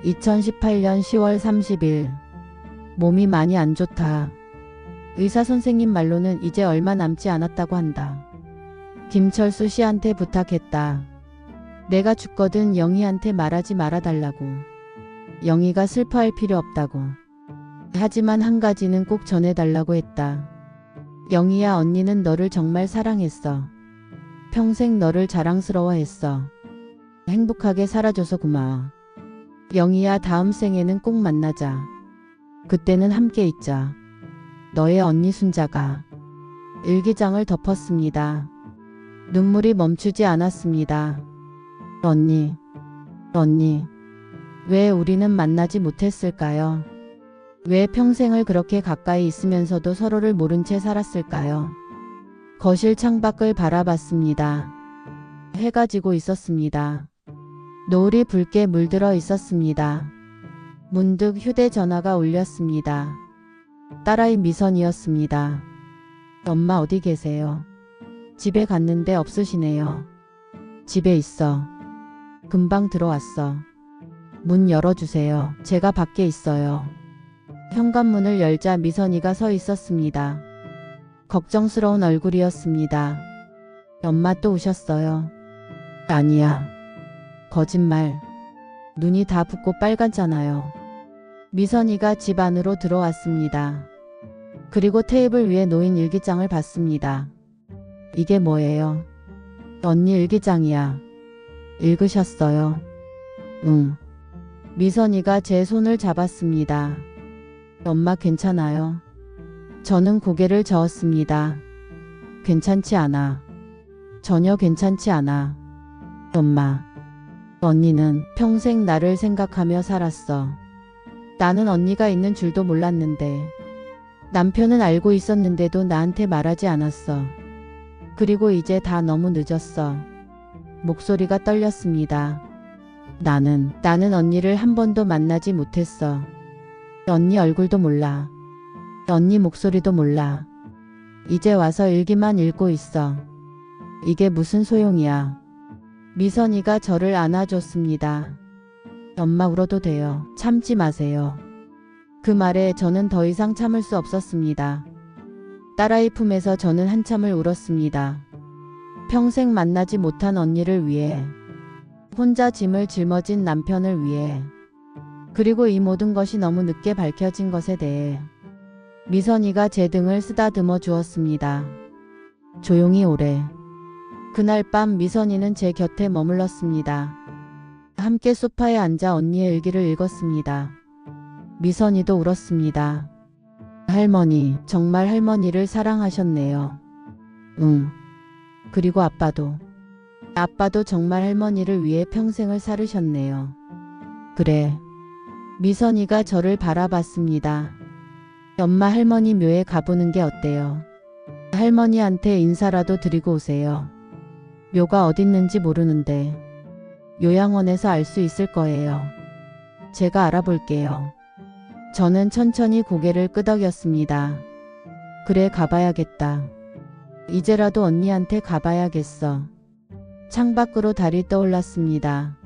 2018년 10월 30일 몸이 많이 안 좋다. 의사 선생님 말로는 이제 얼마 남지 않았다고 한다. 김철수 씨한테 부탁했다. 내가 죽거든 영희한테 말하지 말아달라고. 영희가 슬퍼할 필요 없다고. 하지만 한 가지는 꼭 전해달라고 했다. 영희야 언니는 너를 정말 사랑했어. 평생 너를 자랑스러워했어. 행복하게 살아줘서 고마워. 영희야 다음 생에는 꼭 만나자. 그때는 함께 있자. 너의 언니 순자가. 일기장을 덮었습니다. 눈물이 멈추지 않았습니다. 언니, 왜 우리는 만나지 못했을까요? 왜 평생을 그렇게 가까이 있으면서도 서로를 모른 채 살았을까요? 거실 창밖을 바라봤습니다. 해가 지고 있었습니다. 노을이 붉게 물들어 있었습니다. 문득 휴대전화가 울렸습니다. 딸아이 미선이었습니다. 엄마 어디 계세요? 집에 갔는데 없으시네요. 집에 있어. 금방 들어왔어. 문 열어주세요. 제가 밖에 있어요. 현관문을 열자 미선이가 서 있었습니다. 걱정스러운 얼굴이었습니다. 엄마 또 우셨어요? 아니야. 거짓말. 눈이 다 붓고 빨갛잖아요. 미선이가 집 안으로 들어왔습니다. 그리고 테이블 위에 놓인 일기장을 봤습니다. 이게 뭐예요? 언니 일기장이야. 읽으셨어요? 응. 미선이가 제 손을 잡았습니다. 엄마 괜찮아요? 저는 고개를 저었습니다. 괜찮지 않아. 전혀 괜찮지 않아. 엄마. 언니는 평생 나를 생각하며 살았어. 나는 언니가 있는 줄도 몰랐는데. 남편은 알고 있었는데도 나한테 말하지 않았어. 그리고 이제 다 너무 늦었어. 목소리가 떨렸습니다. 나는 언니를 한 번도 만나지 못했어. 언니 얼굴도 몰라. 언니 목소리도 몰라. 이제 와서 일기만 읽고 있어. 이게 무슨 소용이야. 미선이가 저를 안아줬습니다. 엄마 울어도 돼요. 참지 마세요. 그 말에 저는 더 이상 참을 수 없었습니다. 딸아이 품에서 저는 한참을 울었습니다. 평생 만나지 못한 언니를 위해, 혼자 짐을 짊어진 남편을 위해, 그리고 이 모든 것이 너무 늦게 밝혀진 것에 대해 미선이가 제 등을 쓰다듬어 주었습니다. 조용히 오래. 그날 밤 미선이는 제 곁에 머물렀습니다. 함께 소파에 앉아 언니의 일기를 읽었습니다. 미선이도 울었습니다. 할머니, 정말 할머니를 사랑하셨네요. 응. 그리고 아빠도 정말 할머니를 위해 평생을 살으셨네요. 그래. 미선이가 저를 바라봤습니다. 엄마, 할머니 묘에 가보는 게 어때요? 할머니한테 인사라도 드리고 오세요. 묘가 어딨는지 모르는데 요양원에서 알 수 있을 거예요. 제가 알아볼게요. 저는 천천히 고개를 끄덕였습니다. 그래, 가봐야겠다. 이제라도 언니한테 가봐야겠어. 창밖으로 달이 떠올랐습니다.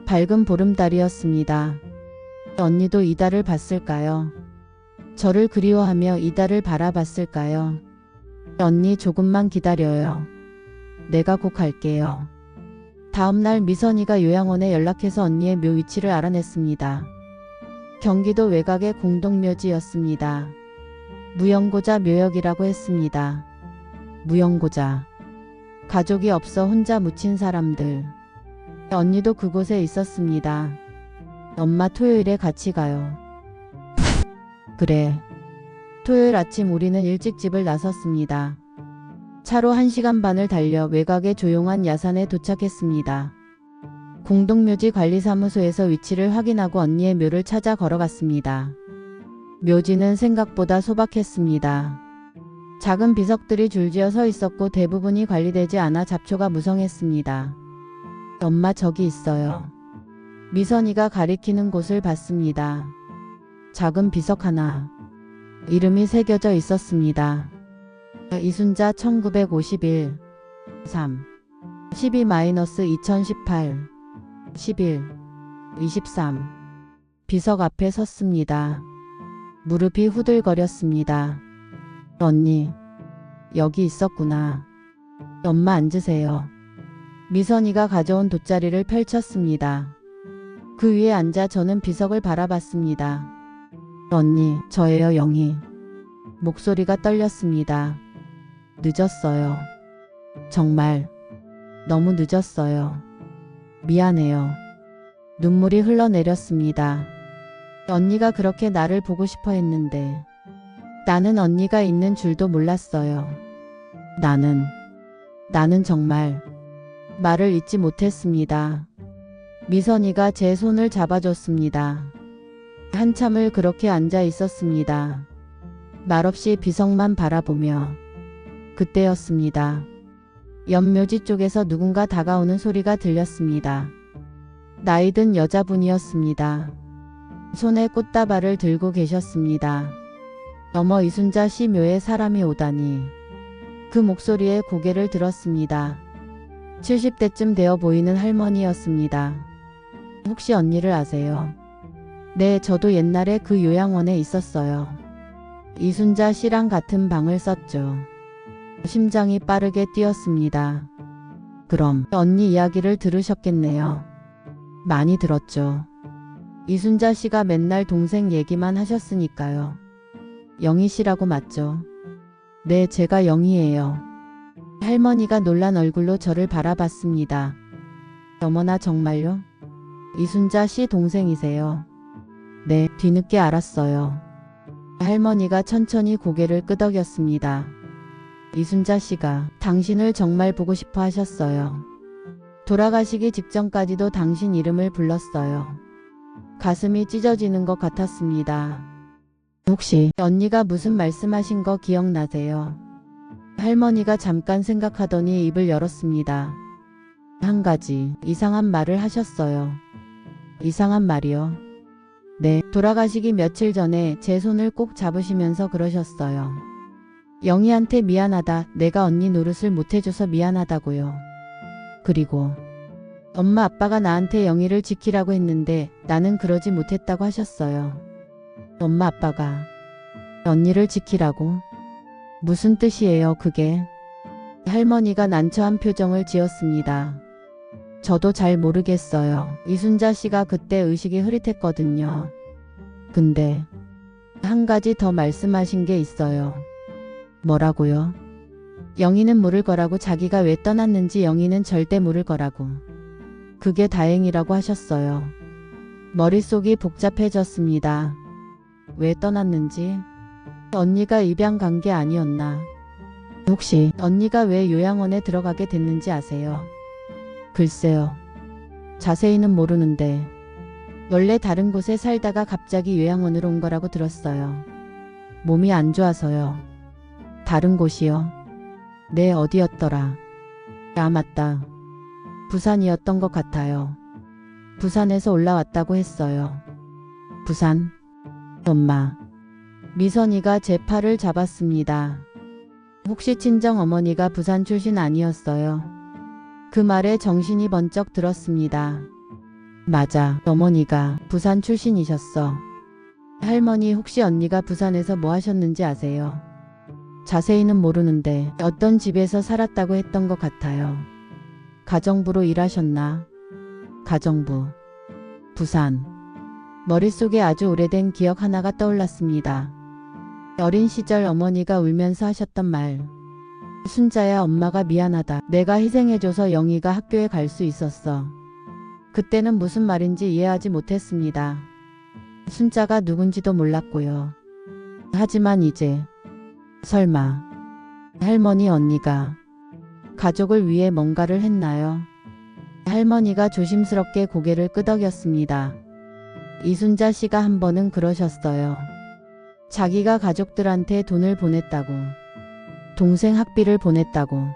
밝은 보름달이었습니다. 언니도 이 달을 봤을까요? 저를 그리워하며 이 달을 바라봤을까요? 언니, 조금만 기다려요. 내가 꼭 갈게요. 다음날 미선이가 요양원에 연락해서 언니의 묘 위치를 알아냈습니다. 경기도 외곽의 공동묘지였습니다. 무영고자 묘역이라고 했습니다. 무영고자. 가족이 없어 혼자 묻힌 사람들. 언니도 그곳에 있었습니다. 엄마, 토요일에 같이 가요. 그래. 토요일 아침 우리는 일찍 집을 나섰습니다. 차로 1시간 반을 달려 외곽의 조용한 야산에 도착했습니다. 공동묘지 관리사무소에서 위치를 확인하고 언니의 묘를 찾아 걸어갔습니다. 묘지는 생각보다 소박했습니다. 작은 비석들이 줄지어 서 있었고 대부분이 관리되지 않아 잡초가 무성했습니다. 엄마, 저기 있어요. 미선이가 가리키는 곳을 봤습니다. 작은 비석 하나. 이름이 새겨져 있었습니다. 이순자 1951 3 12-2018 11 23 비석 앞에 섰습니다. 무릎이 후들거렸습니다. 언니, 여기 있었구나. 엄마, 앉으세요. 미선이가 가져온 돗자리를 펼쳤습니다. 그 위에 앉아 저는 비석을 바라봤습니다. 언니, 저예요, 영희. 목소리가 떨렸습니다. 늦었어요. 정말 너무 늦었어요. 미안해요. 눈물이 흘러내렸습니다. 언니가 그렇게 나를 보고 싶어 했는데 나는 언니가 있는 줄도 몰랐어요. 나는 정말 말을 잇지 못했습니다. 미선이가 제 손을 잡아줬습니다. 한참을 그렇게 앉아 있었습니다. 말없이 비석만 바라보며. 그때였습니다. 연묘지 쪽에서 누군가 다가오는 소리가 들렸습니다. 나이든 여자분이었습니다. 손에 꽃다발을 들고 계셨습니다. 어머, 이순자 씨 묘에 사람이 오다니. 그 목소리에 고개를 들었습니다. 70대쯤 되어 보이는 할머니였습니다. 혹시 언니를 아세요? 네, 저도 옛날에 그 요양원에 있었어요. 이순자 씨랑 같은 방을 썼죠. 심장이 빠르게 뛰었습니다. 그럼 언니 이야기를 들으셨겠네요. 많이 들었죠. 이순자 씨가 맨날 동생 얘기만 하셨으니까요. 영희 씨라고 맞죠? 네, 제가 영희예요. 할머니가 놀란 얼굴로 저를 바라봤습니다. 어머나, 정말요? 이순자 씨 동생이세요? 네, 뒤늦게 알았어요. 할머니가 천천히 고개를 끄덕였습니다. 이순자 씨가 당신을 정말 보고 싶어 하셨어요. 돌아가시기 직전까지도 당신 이름을 불렀어요. 가슴이 찢어지는 것 같았습니다. 혹시 언니가 무슨 말씀하신 거 기억나세요? 할머니가 잠깐 생각하더니 입을 열었습니다. 한 가지 이상한 말을 하셨어요. 이상한 말이요. 네, 돌아가시기 며칠 전에 제 손을 꼭 잡으시면서 그러셨어요. 영희한테 미안하다. 내가 언니 노릇을 못해줘서 미안하다고요. 그리고 엄마 아빠가 나한테 영희를 지키라고 했는데 나는 그러지 못했다고 하셨어요. 엄마 아빠가 언니를 지키라고? 무슨 뜻이에요 그게? 할머니가 난처한 표정을 지었습니다. 저도 잘 모르겠어요. 이순자 씨가 그때 의식이 흐릿했거든요. 근데 한 가지 더 말씀하신 게 있어요. 뭐라고요? 영희는 모를 거라고, 자기가 왜 떠났는지 영희는 절대 모를 거라고. 그게 다행이라고 하셨어요. 머릿속이 복잡해졌습니다. 왜 떠났는지? 언니가 입양 간 게 아니었나? 혹시 언니가 왜 요양원에 들어가게 됐는지 아세요? 글쎄요. 자세히는 모르는데 원래 다른 곳에 살다가 갑자기 요양원으로 온 거라고 들었어요. 몸이 안 좋아서요. 다른 곳이요? 네, 어디였더라? 아, 맞다. 부산이었던 것 같아요. 부산에서 올라왔다고 했어요. 부산? 엄마. 미선이가 제 팔을 잡았습니다. 혹시 친정 어머니가 부산 출신 아니었어요? 그 말에 정신이 번쩍 들었습니다. 맞아, 어머니가 부산 출신이셨어. 할머니, 혹시 언니가 부산에서 뭐 하셨는지 아세요? 자세히는 모르는데 어떤 집에서 살았다고 했던 것 같아요. 가정부로 일하셨나? 가정부. 부산. 머릿속에 아주 오래된 기억 하나가 떠올랐습니다. 어린 시절 어머니가 울면서 하셨던 말. 순자야, 엄마가 미안하다. 내가 희생해줘서 영희가 학교에 갈 수 있었어. 그때는 무슨 말인지 이해하지 못했습니다. 순자가 누군지도 몰랐고요. 하지만 이제 설마 할머니, 언니가 가족을 위해 뭔가를 했나요? 할머니가 조심스럽게 고개를 끄덕였습니다. 이순자 씨가 한 번은 그러셨어요. 자기가 가족들한테 돈을 보냈다고. 동생 학비를 보냈다고.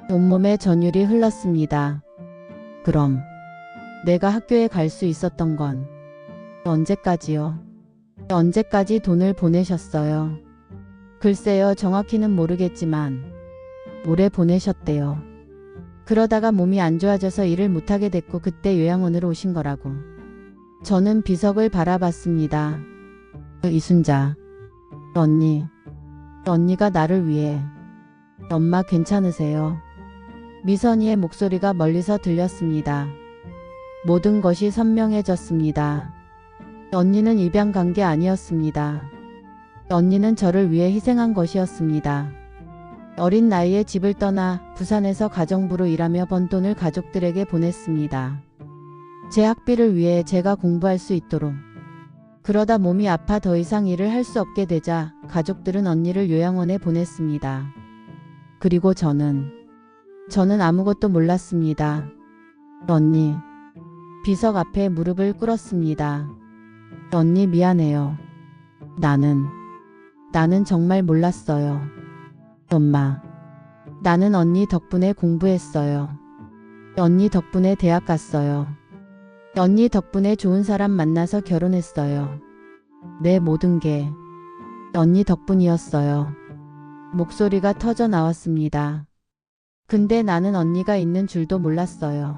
온몸에 전율이 흘렀습니다. 그럼 내가 학교에 갈 수 있었던 건 언제까지요? 언제까지 돈을 보내셨어요? 글쎄요, 정확히는 모르겠지만 오래 보내셨대요. 그러다가 몸이 안 좋아져서 일을 못하게 됐고 그때 요양원으로 오신 거라고. 저는 비석을 바라봤습니다. 이순자. 언니가 나를 위해. 엄마 괜찮으세요? 미선이의 목소리가 멀리서 들렸습니다. 모든 것이 선명해졌습니다. 언니는 입양 간 게 아니었습니다. 언니는 저를 위해 희생한 것이었습니다. 어린 나이에 집을 떠나 부산에서 가정부로 일하며 번 돈을 가족들에게 보냈습니다. 제 학비를 위해 제가 공부할 수 있도록. 그러다 몸이 아파 더 이상 일을 할 수 없게 되자 가족들은 언니를 요양원에 보냈습니다. 그리고 저는 아무것도 몰랐습니다. 언니. 비석 앞에 무릎을 꿇었습니다. 언니 미안해요. 나는 정말 몰랐어요. 엄마. 나는 언니 덕분에 공부했어요. 언니 덕분에 대학 갔어요. 언니 덕분에 좋은 사람 만나서 결혼했어요. 내 모든 게 언니 덕분이었어요. 목소리가 터져 나왔습니다. 근데 나는 언니가 있는 줄도 몰랐어요.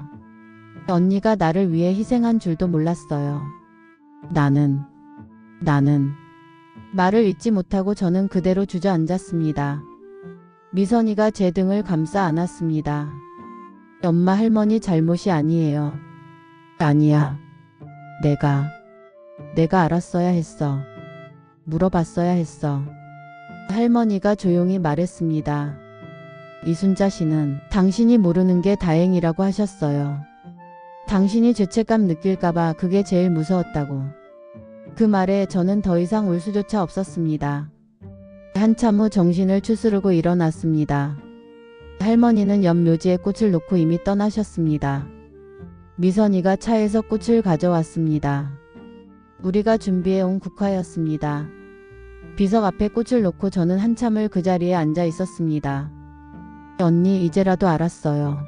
언니가 나를 위해 희생한 줄도 몰랐어요. 나는 말을 잇지 못하고 저는 그대로 주저앉았습니다. 미선이가 제 등을 감싸 안았습니다. 엄마, 할머니 잘못이 아니에요. 아니야. 내가 알았어야 했어. 물어봤어야 했어. 할머니가 조용히 말했습니다. 이순자 씨는 당신이 모르는 게 다행이라고 하셨어요. 당신이 죄책감 느낄까봐 그게 제일 무서웠다고. 그 말에 저는 더 이상 울 수조차 없었습니다. 한참 후 정신을 추스르고 일어났습니다. 할머니는 옆 묘지에 꽃을 놓고 이미 떠나셨습니다. 미선이가 차에서 꽃을 가져왔습니다. 우리가 준비해온 국화였습니다. 비석 앞에 꽃을 놓고 저는 한참을 그 자리에 앉아 있었습니다. 언니, 이제라도 알았어요.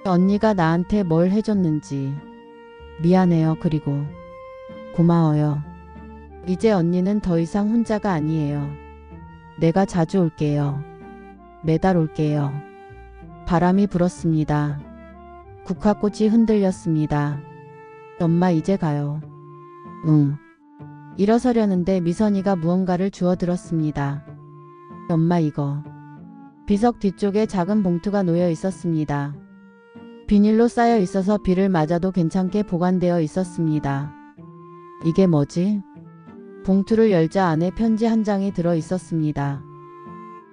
언니가 나한테 뭘 해줬는지. 미안해요. 그리고 고마워요. 이제 언니는 더 이상 혼자가 아니에요. 내가 자주 올게요. 매달 올게요. 바람이 불었습니다. 국화꽃이 흔들렸습니다. 엄마 이제 가요. 응. 일어서려는데 미선이가 무언가를 주워들었습니다. 엄마 이거. 비석 뒤쪽에 작은 봉투가 놓여 있었습니다. 비닐로 쌓여 있어서 비를 맞아도 괜찮게 보관되어 있었습니다. 이게 뭐지? 봉투를 열자 안에 편지 한 장이 들어 있었습니다.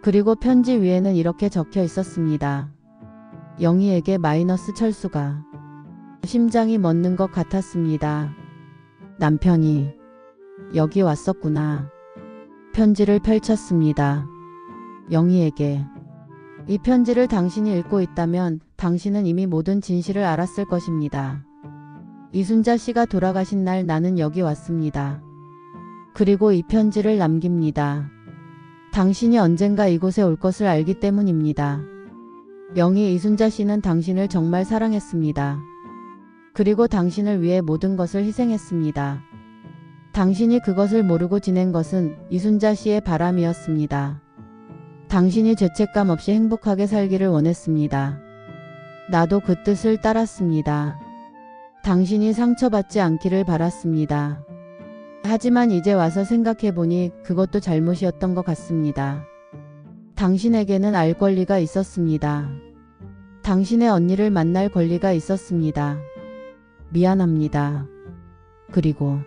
그리고 편지 위에는 이렇게 적혀 있었습니다. 영희에게 마이너스 철수가. 심장이 멎는 것 같았습니다. 남편이 여기 왔었구나. 편지를 펼쳤습니다. 영희에게. 이 편지를 당신이 읽고 있다면 당신은 이미 모든 진실을 알았을 것입니다. 이순자 씨가 돌아가신 날 나는 여기 왔습니다. 그리고 이 편지를 남깁니다. 당신이 언젠가 이곳에 올 것을 알기 때문입니다. 영희 이순자 씨는 당신을 정말 사랑했습니다. 그리고 당신을 위해 모든 것을 희생했습니다. 당신이 그것을 모르고 지낸 것은 이순자 씨의 바람이었습니다. 당신이 죄책감 없이 행복하게 살기를 원했습니다. 나도 그 뜻을 따랐습니다. 당신이 상처받지 않기를 바랐습니다. 하지만 이제 와서 생각해보니 그것도 잘못이었던 것 같습니다. 당신에게는 알 권리가 있었습니다. 당신의 언니를 만날 권리가 있었습니다. 미안합니다. 그리고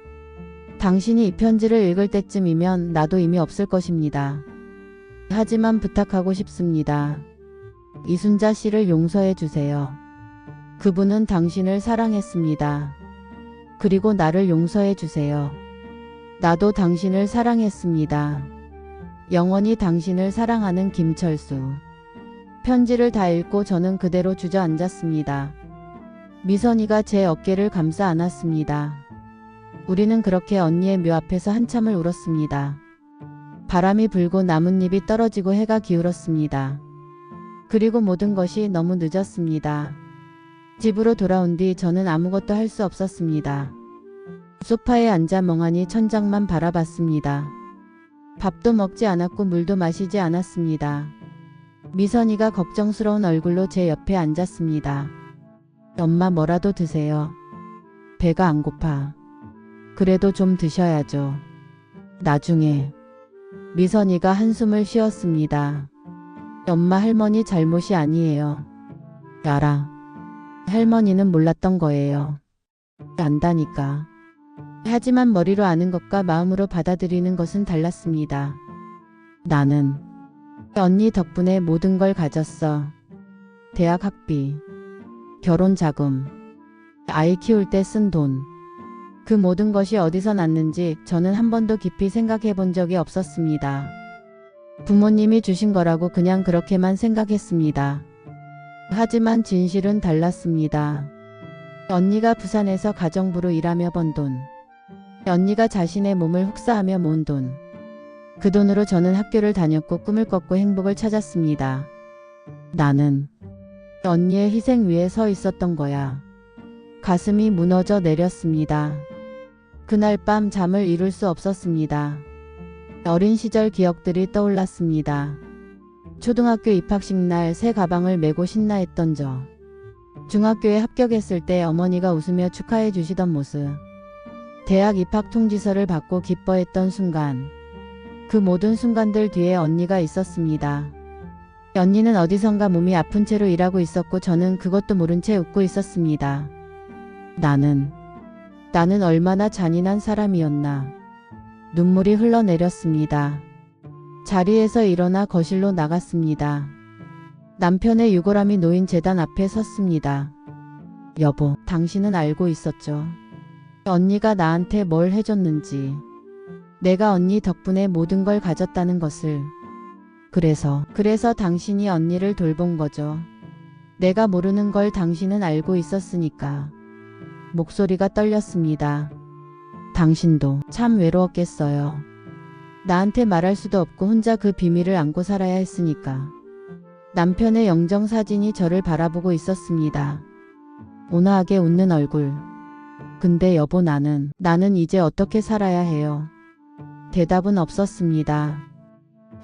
당신이 이 편지를 읽을 때쯤이면 나도 이미 없을 것입니다. 하지만 부탁하고 싶습니다. 이순자 씨를 용서해 주세요. 그분은 당신을 사랑했습니다. 그리고 나를 용서해 주세요. 나도 당신을 사랑했습니다. 영원히 당신을 사랑하는 김철수. 편지를 다 읽고 저는 그대로 주저앉았습니다. 미선이가 제 어깨를 감싸 안았습니다. 우리는 그렇게 언니의 묘 앞에서 한참을 울었습니다. 바람이 불고 나뭇잎이 떨어지고 해가 기울었습니다. 그리고 모든 것이 너무 늦었습니다. 집으로 돌아온 뒤 저는 아무것도 할 수 없었습니다. 소파에 앉아 멍하니 천장만 바라봤습니다. 밥도 먹지 않았고 물도 마시지 않았습니다. 미선이가 걱정스러운 얼굴로 제 옆에 앉았습니다. 엄마 뭐라도 드세요. 배가 안 고파. 그래도 좀 드셔야죠. 나중에. 미선이가 한숨을 쉬었습니다. 엄마 할머니 잘못이 아니에요. 알아. 할머니는 몰랐던 거예요. 안다니까. 하지만 머리로 아는 것과 마음으로 받아들이는 것은 달랐습니다. 나는 언니 덕분에 모든 걸 가졌어. 대학 학비, 결혼 자금, 아이 키울 때 쓴 돈. 그 모든 것이 어디서 났는지 저는 한 번도 깊이 생각해 본 적이 없었습니다. 부모님이 주신 거라고 그냥 그렇게만 생각했습니다. 하지만 진실은 달랐습니다. 언니가 부산에서 가정부로 일하며 번 돈. 언니가 자신의 몸을 혹사하며 모은 돈. 그 돈으로 저는 학교를 다녔고 꿈을 꿨고 행복을 찾았습니다. 나는 언니의 희생 위에 서 있었던 거야. 가슴이 무너져 내렸습니다. 그날 밤 잠을 이룰 수 없었습니다. 어린 시절 기억들이 떠올랐습니다. 초등학교 입학식 날 새 가방을 메고 신나했던 저. 중학교에 합격했을 때 어머니가 웃으며 축하해 주시던 모습. 대학 입학 통지서를 받고 기뻐했던 순간. 그 모든 순간들 뒤에 언니가 있었습니다. 언니는 어디선가 몸이 아픈 채로 일하고 있었고 저는 그것도 모른 채 웃고 있었습니다. 나는 얼마나 잔인한 사람이었나. 눈물이 흘러내렸습니다. 자리에서 일어나 거실로 나갔습니다. 남편의 유골함이 놓인 제단 앞에 섰습니다. 여보, 당신은 알고 있었죠? 언니가 나한테 뭘 해줬는지. 내가 언니 덕분에 모든 걸 가졌다는 것을. 그래서 당신이 언니를 돌본 거죠. 내가 모르는 걸 당신은 알고 있었으니까. 목소리가 떨렸습니다. 당신도 참 외로웠겠어요. 나한테 말할 수도 없고 혼자 그 비밀을 안고 살아야 했으니까. 남편의 영정사진이 저를 바라보고 있었습니다. 온화하게 웃는 얼굴. 근데 여보 나는 이제 어떻게 살아야 해요? 대답은 없었습니다.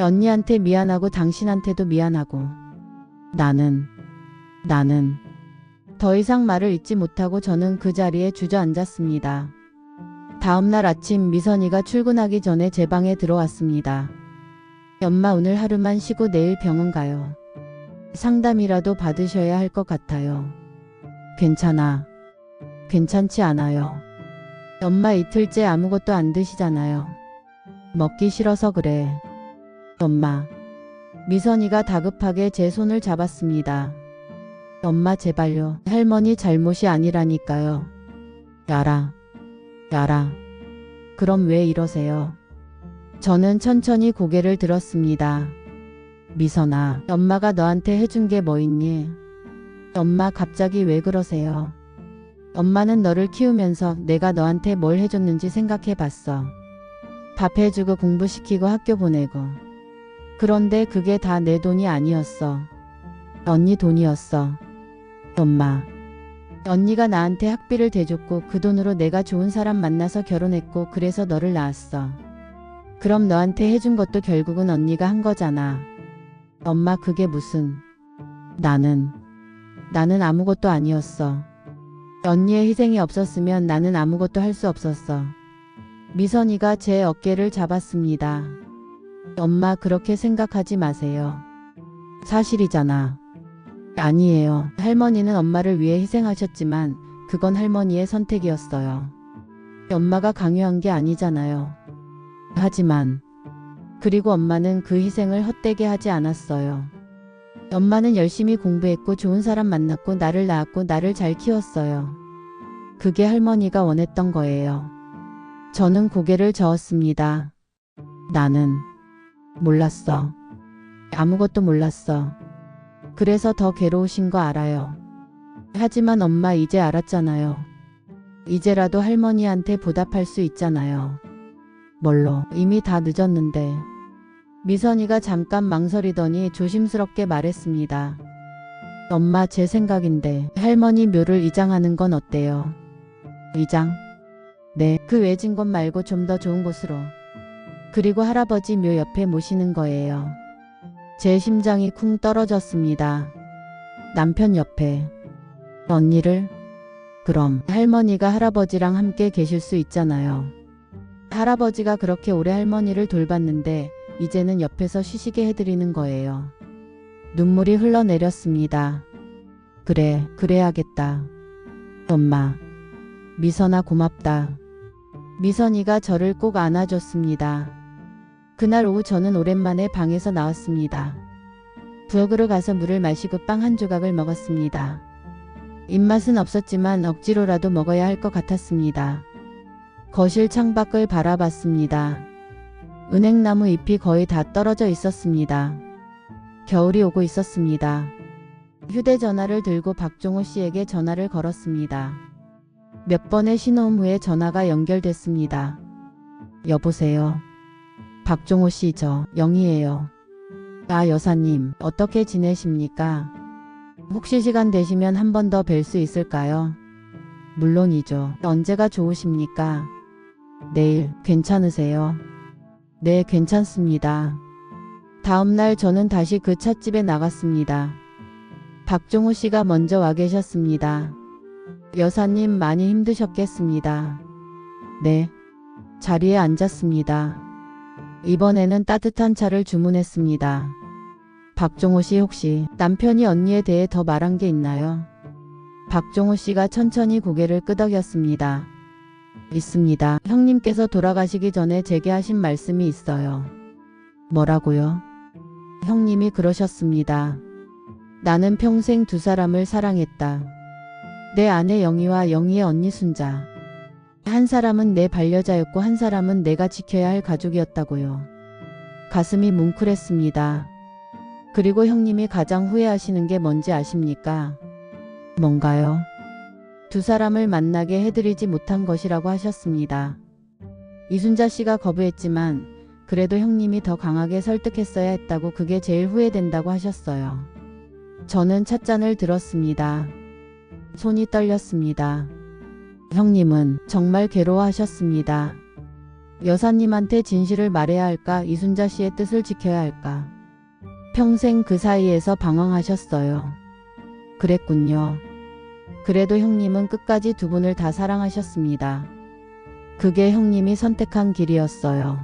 언니한테 미안하고 당신한테도 미안하고 나는 더 이상 말을 잇지 못하고 저는 그 자리에 주저앉았습니다. 다음날 아침 미선이가 출근하기 전에 제 방에 들어왔습니다. 엄마 오늘 하루만 쉬고 내일 병원 가요. 상담이라도 받으셔야 할 것 같아요. 괜찮아. 괜찮지 않아요. 엄마 이틀째 아무것도 안 드시잖아요. 먹기 싫어서 그래. 엄마. 미선이가 다급하게 제 손을 잡았습니다. 엄마 제발요. 할머니 잘못이 아니라니까요. 알아. 그럼 왜 이러세요? 저는 천천히 고개를 들었습니다. 미선아, 엄마가 너한테 해준 게 뭐 있니? 엄마 갑자기 왜 그러세요? 엄마는 너를 키우면서 내가 너한테 뭘 해줬는지 생각해 봤어. 밥 해주고 공부시키고 학교 보내고. 그런데 그게 다 내 돈이 아니었어. 언니 돈이었어. 엄마. 언니가 나한테 학비를 대줬고 그 돈으로 내가 좋은 사람 만나서 결혼했고 그래서 너를 낳았어. 그럼 너한테 해준 것도 결국은 언니가 한 거잖아. 엄마 그게 무슨. 나는 아무것도 아니었어. 언니의 희생이 없었으면 나는 아무것도 할 수 없었어. 미선이가 제 어깨를 잡았습니다. 엄마 그렇게 생각하지 마세요. 사실이잖아. 아니에요. 할머니는 엄마를 위해 희생하셨지만 그건 할머니의 선택이었어요. 엄마가 강요한 게 아니잖아요. 하지만 그리고 엄마는 그 희생을 헛되게 하지 않았어요. 엄마는 열심히 공부했고 좋은 사람 만났고 나를 낳았고 나를 잘 키웠어요. 그게 할머니가 원했던 거예요. 저는 고개를 저었습니다. 나는 몰랐어. 아무것도 몰랐어. 그래서 더 괴로우신 거 알아요. 하지만 엄마 이제 알았잖아요. 이제라도 할머니한테 보답할 수 있잖아요. 뭘로? 이미 다 늦었는데. 미선이가 잠깐 망설이더니 조심스럽게 말했습니다. 엄마 제 생각인데 할머니 묘를 이장하는 건 어때요? 이장? 네, 그 외진 곳 말고 좀 더 좋은 곳으로. 그리고 할아버지 묘 옆에 모시는 거예요. 제 심장이 쿵 떨어졌습니다. 남편 옆에. 언니를? 그럼 할머니가 할아버지랑 함께 계실 수 있잖아요. 할아버지가 그렇게 오래 할머니를 돌봤는데 이제는 옆에서 쉬시게 해드리는 거예요. 눈물이 흘러내렸습니다. 그래, 그래야겠다. 엄마. 미선아 고맙다. 미선이가 저를 꼭 안아줬습니다. 그날 오후 저는 오랜만에 방에서 나왔습니다. 부엌으로 가서 물을 마시고 빵 한 조각을 먹었습니다. 입맛은 없었지만 억지로라도 먹어야 할 것 같았습니다. 거실 창밖을 바라봤습니다. 은행나무 잎이 거의 다 떨어져 있었습니다. 겨울이 오고 있었습니다. 휴대전화를 들고 박종호 씨에게 전화를 걸었습니다. 몇 번의 신호음 후에 전화가 연결됐습니다. 여보세요. 박종호 씨 저 영희예요. 아 여사님 어떻게 지내십니까? 혹시 시간 되시면 한 번 더 뵐 수 있을까요? 물론이죠. 언제가 좋으십니까? 내일 괜찮으세요? 네 괜찮습니다. 다음날 저는 다시 그 찻집에 나갔습니다. 박종호 씨가 먼저 와 계셨습니다. 여사님 많이 힘드셨겠습니다. 네. 자리에 앉았습니다. 이번에는 따뜻한 차를 주문했습니다. 박종호 씨 혹시 남편이 언니에 대해 더 말한 게 있나요? 박종호 씨가 천천히 고개를 끄덕였습니다. 있습니다. 형님께서 돌아가시기 전에 제게 하신 말씀이 있어요. 뭐라고요? 형님이 그러셨습니다. 나는 평생 두 사람을 사랑했다. 내 아내 영희와 영희의 언니 순자. 한 사람은 내 반려자였고 한 사람은 내가 지켜야 할 가족이었다고요. 가슴이 뭉클했습니다. 그리고 형님이 가장 후회하시는 게 뭔지 아십니까? 뭔가요? 두 사람을 만나게 해드리지 못한 것이라고 하셨습니다. 이순자 씨가 거부했지만 그래도 형님이 더 강하게 설득했어야 했다고 그게 제일 후회된다고 하셨어요. 저는 찻잔을 들었습니다. 손이 떨렸습니다. 형님은 정말 괴로워하셨습니다. 여사님한테 진실을 말해야 할까, 이순자 씨의 뜻을 지켜야 할까. 평생 그 사이에서 방황하셨어요. 그랬군요. 그래도 형님은 끝까지 두 분을 다 사랑하셨습니다. 그게 형님이 선택한 길이었어요.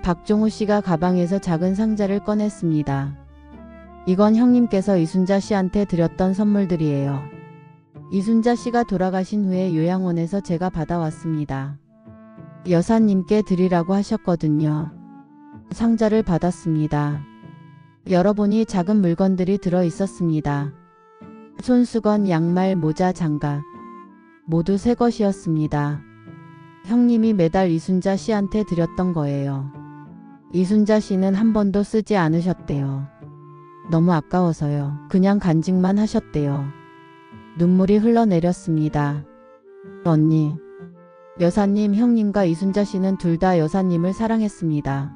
박종우 씨가 가방에서 작은 상자를 꺼냈습니다. 이건 형님께서 이순자 씨한테 드렸던 선물들이에요. 이순자 씨가 돌아가신 후에 요양원에서 제가 받아왔습니다. 여사님께 드리라고 하셨거든요. 상자를 받았습니다. 열어보니 작은 물건들이 들어 있었습니다. 손수건, 양말, 모자, 장갑. 모두 새 것이었습니다. 형님이 매달 이순자 씨한테 드렸던 거예요. 이순자 씨는 한 번도 쓰지 않으셨대요. 너무 아까워서요. 그냥 간직만 하셨대요. 눈물이 흘러내렸습니다. 언니, 여사님, 형님과 이순자 씨는 둘 다 여사님을 사랑했습니다.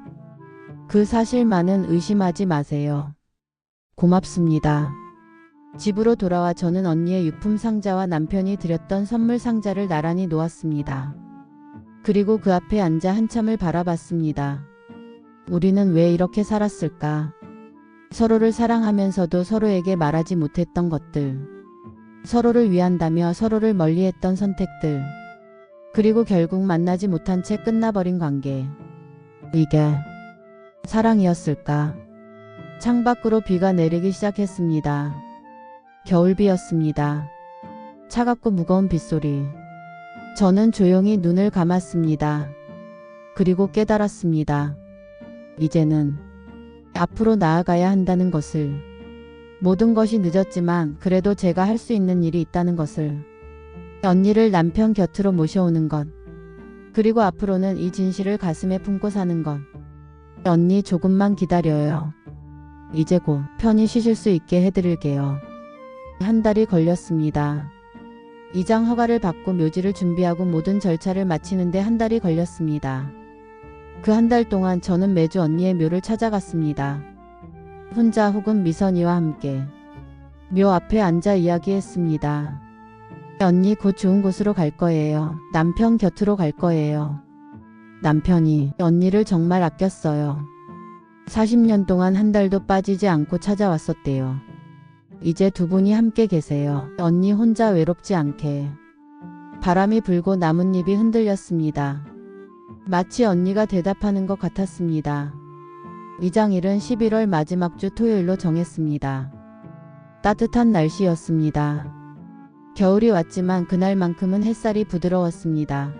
그 사실만은 의심하지 마세요. 고맙습니다. 집으로 돌아와 저는 언니의 유품 상자와 남편이 드렸던 선물 상자를 나란히 놓았습니다. 그리고 그 앞에 앉아 한참을 바라봤습니다. 우리는 왜 이렇게 살았을까? 서로를 사랑하면서도 서로에게 말하지 못했던 것들. 서로를 위한다며 서로를 멀리했던 선택들. 그리고 결국 만나지 못한 채 끝나버린 관계. 이게 사랑이었을까? 창밖으로 비가 내리기 시작했습니다. 겨울비였습니다. 차갑고 무거운 빗소리. 저는 조용히 눈을 감았습니다. 그리고 깨달았습니다. 이제는 앞으로 나아가야 한다는 것을. 모든 것이 늦었지만 그래도 제가 할 수 있는 일이 있다는 것을. 언니를 남편 곁으로 모셔오는 것. 그리고 앞으로는 이 진실을 가슴에 품고 사는 것. 언니, 조금만 기다려요. 이제 곧 편히 쉬실 수 있게 해드릴게요. 한 달이 걸렸습니다. 이장 허가를 받고 묘지를 준비하고 모든 절차를 마치는데 한 달이 걸렸습니다. 그 한 달 동안 저는 매주 언니의 묘를 찾아갔습니다. 혼자 혹은 미선이와 함께 묘 앞에 앉아 이야기했습니다. 언니, 곧 좋은 곳으로 갈 거예요. 남편 곁으로 갈 거예요. 남편이 언니를 정말 아꼈어요. 40년 동안 한 달도 빠지지 않고 찾아왔었대요. 이제 두 분이 함께 계세요. 언니 혼자 외롭지 않게. 바람이 불고 나뭇잎이 흔들렸습니다. 마치 언니가 대답하는 것 같았습니다. 이장일은 11월 마지막 주 토요일로 정했습니다. 따뜻한 날씨였습니다. 겨울이 왔지만 그날만큼은 햇살이 부드러웠습니다.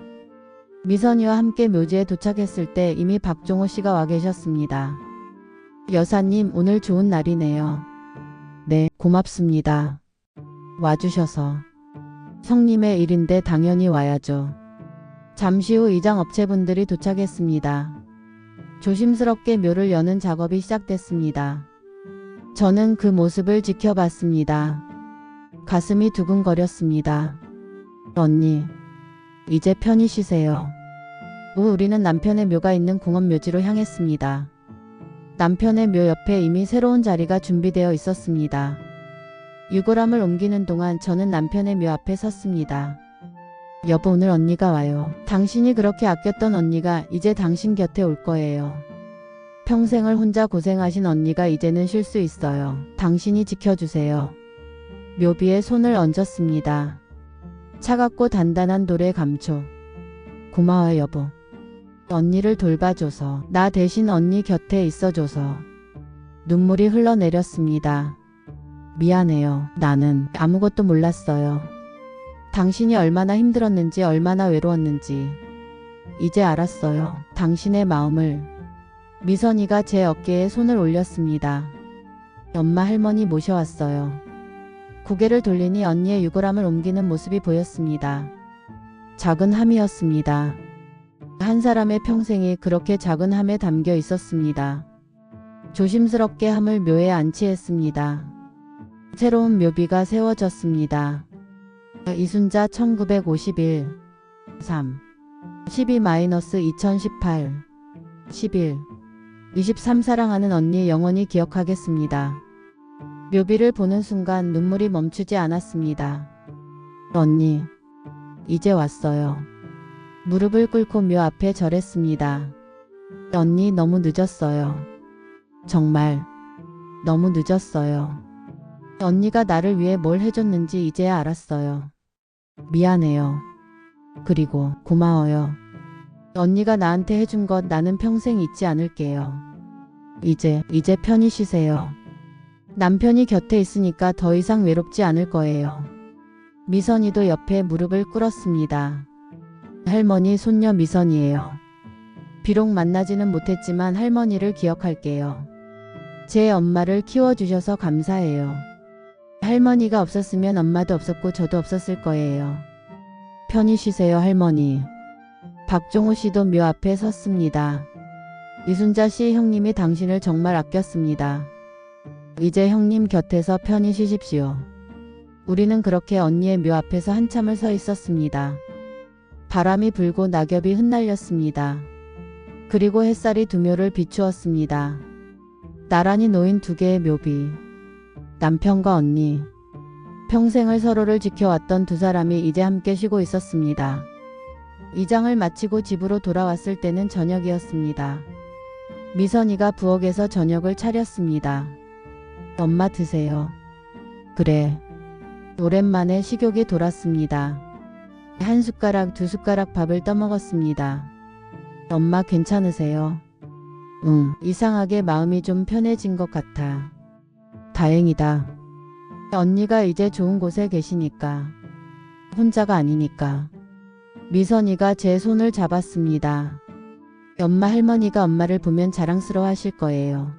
미선이와 함께 묘지에 도착했을 때 이미 박종호 씨가 와 계셨습니다. 여사님, 오늘 좋은 날이네요. 네, 고맙습니다. 와주셔서. 성님의 일인데 당연히 와야죠. 잠시 후 이장 업체분들이 도착했습니다. 조심스럽게 묘를 여는 작업이 시작됐습니다. 저는 그 모습을 지켜봤습니다. 가슴이 두근거렸습니다. 언니, 이제 편히 쉬세요. 우리는 남편의 묘가 있는 공원 묘지로 향했습니다. 남편의 묘 옆에 이미 새로운 자리가 준비되어 있었습니다. 유골함을 옮기는 동안 저는 남편의 묘 앞에 섰습니다. 여보, 오늘 언니가 와요. 당신이 그렇게 아꼈던 언니가 이제 당신 곁에 올 거예요. 평생을 혼자 고생하신 언니가 이제는 쉴 수 있어요. 당신이 지켜주세요. 묘비에 손을 얹었습니다. 차갑고 단단한 돌의 감촉. 고마워요, 여보. 언니를 돌봐줘서, 나 대신 언니 곁에 있어줘서. 눈물이 흘러내렸습니다. 미안해요. 나는 아무것도 몰랐어요. 당신이 얼마나 힘들었는지, 얼마나 외로웠는지. 이제 알았어요. 당신의 마음을. 미선이가 제 어깨에 손을 올렸습니다. 엄마, 할머니 모셔왔어요. 고개를 돌리니 언니의 유골함을 옮기는 모습이 보였습니다. 작은 함이었습니다. 한 사람의 평생이 그렇게 작은 함에 담겨 있었습니다. 조심스럽게 함을 묘에 안치했습니다. 새로운 묘비가 세워졌습니다. 이순자 1951 3 12-2018 11 23 사랑하는 언니, 영원히 기억하겠습니다. 묘비를 보는 순간 눈물이 멈추지 않았습니다. 언니, 이제 왔어요. 무릎을 꿇고 묘 앞에 절했습니다. 언니 너무 늦었어요. 정말 너무 늦었어요. 언니가 나를 위해 뭘 해줬는지 이제야 알았어요. 미안해요. 그리고 고마워요. 언니가 나한테 해준 것 나는 평생 잊지 않을게요. 이제 편히 쉬세요. 남편이 곁에 있으니까 더 이상 외롭지 않을 거예요. 미선이도 옆에 무릎을 꿇었습니다. 할머니 손녀 미선이에요. 비록 만나지는 못했지만 할머니를 기억할게요. 제 엄마를 키워주셔서 감사해요. 할머니가 없었으면 엄마도 없었고 저도 없었을 거예요. 편히 쉬세요 할머니. 박종호 씨도 묘 앞에 섰습니다. 이순자 씨 형님이 당신을 정말 아꼈습니다. 이제 형님 곁에서 편히 쉬십시오. 우리는 그렇게 언니의 묘 앞에서 한참을 서 있었습니다. 바람이 불고 낙엽이 흩날렸습니다. 그리고 햇살이 두 묘를 비추었습니다. 나란히 놓인 두 개의 묘비. 남편과 언니. 평생을 서로를 지켜왔던 두 사람이 이제 함께 쉬고 있었습니다. 이장을 마치고 집으로 돌아왔을 때는 저녁이었습니다. 미선이가 부엌에서 저녁을 차렸습니다. 엄마 드세요. 그래. 오랜만에 식욕이 돌았습니다. 한 숟가락 두 숟가락 밥을 떠먹었습니다. 엄마 괜찮으세요? 응, 이상하게 마음이 좀 편해진 것 같아. 다행이다. 언니가 이제 좋은 곳에 계시니까. 혼자가 아니니까. 미선이가 제 손을 잡았습니다. 엄마 할머니가 엄마를 보면 자랑스러워 하실 거예요.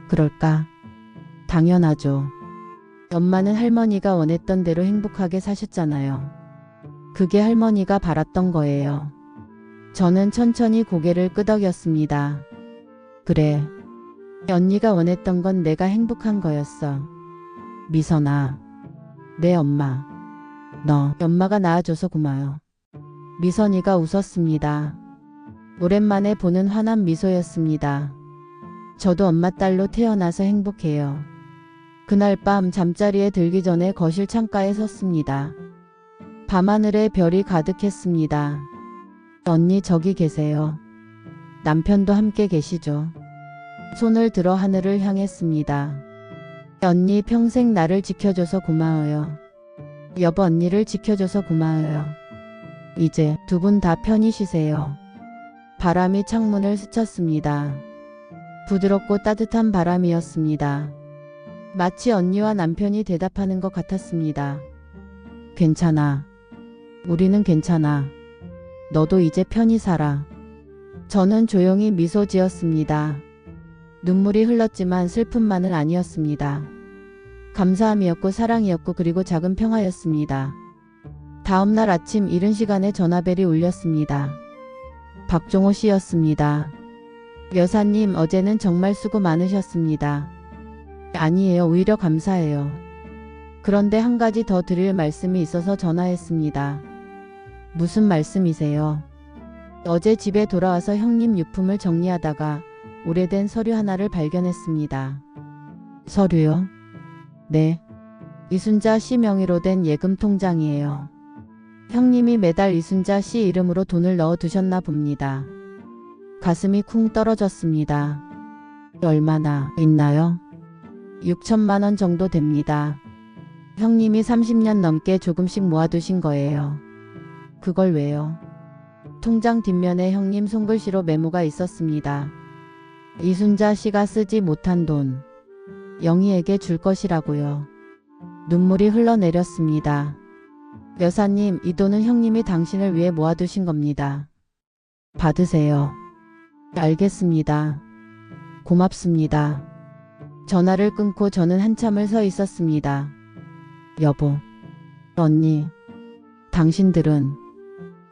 그럴까? 당연하죠. 엄마는 할머니가 원했던 대로 행복하게 사셨잖아요. 그게 할머니가 바랐던 거예요. 저는 천천히 고개를 끄덕였습니다. 그래. 언니가 원했던 건 내가 행복한 거였어. 미선아. 내 엄마. 너 엄마가 낳아줘서 고마워. 미선이가 웃었습니다. 오랜만에 보는 환한 미소였습니다. 저도 엄마 딸로 태어나서 행복해요. 그날 밤 잠자리에 들기 전에 거실 창가에 섰습니다. 밤하늘에 별이 가득했습니다. 언니 저기 계세요. 남편도 함께 계시죠. 손을 들어 하늘을 향했습니다. 언니 평생 나를 지켜줘서 고마워요. 여보 언니를 지켜줘서 고마워요. 이제 두 분 다 편히 쉬세요. 바람이 창문을 스쳤습니다. 부드럽고 따뜻한 바람이었습니다. 마치 언니와 남편이 대답하는 것 같았습니다. 괜찮아. 우리는 괜찮아. 너도 이제 편히 살아. 저는 조용히 미소 지었습니다. 눈물이 흘렀지만 슬픔만은 아니었습니다. 감사함이었고 사랑이었고 그리고 작은 평화였습니다. 다음날 아침 이른 시간에 전화벨이 울렸습니다. 박종호 씨였습니다. 여사님 어제는 정말 수고 많으셨습니다. 아니에요. 오히려 감사해요. 그런데 한 가지 더 드릴 말씀이 있어서 전화했습니다. 무슨 말씀이세요? 어제 집에 돌아와서 형님 유품을 정리하다가 오래된 서류 하나를 발견했습니다. 서류요? 네. 이순자 씨 명의로 된 예금 통장이에요. 형님이 매달 이순자 씨 이름으로 돈을 넣어 두셨나 봅니다. 가슴이 쿵 떨어졌습니다. 얼마나 있나요? 6천만 원 정도 됩니다. 형님이 30년 넘게 조금씩 모아두신 거예요. 그걸 왜요? 통장 뒷면에 형님 손글씨로 메모가 있었습니다. 이순자 씨가 쓰지 못한 돈, 영희에게 줄 것이라고요. 눈물이 흘러내렸습니다. 여사님, 이 돈은 형님이 당신을 위해 모아두신 겁니다. 받으세요. 알겠습니다. 고맙습니다. 전화를 끊고 저는 한참을 서 있었습니다. 여보, 언니, 당신들은?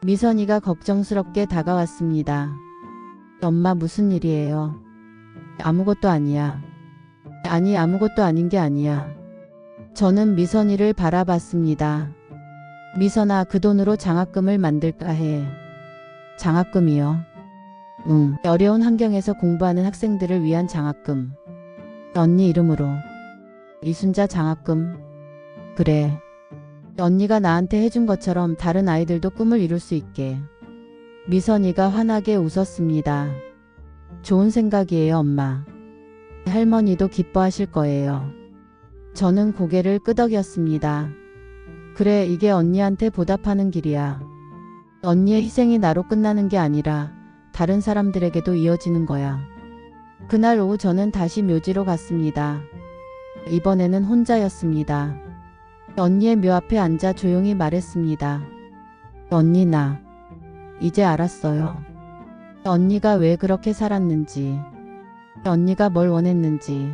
미선이가 걱정스럽게 다가왔습니다. 엄마 무슨 일이에요? 아무것도 아니야. 아니 아무것도 아닌 게 아니야. 저는 미선이를 바라봤습니다. 미선아 그 돈으로 장학금을 만들까 해. 장학금이요? 응, 어려운 환경에서 공부하는 학생들을 위한 장학금. 언니 이름으로. 이순자 장학금. 그래. 언니가 나한테 해준 것처럼 다른 아이들도 꿈을 이룰 수 있게. 미선이가 환하게 웃었습니다. 좋은 생각이에요, 엄마. 할머니도 기뻐하실 거예요. 저는 고개를 끄덕였습니다. 그래, 이게 언니한테 보답하는 길이야. 언니의 희생이 나로 끝나는 게 아니라 다른 사람들에게도 이어지는 거야. 그날 오후 저는 다시 묘지로 갔습니다. 이번에는 혼자였습니다. 언니의 묘 앞에 앉아 조용히 말했습니다. 언니, 나 이제 알았어요. 언니가 왜 그렇게 살았는지, 언니가 뭘 원했는지.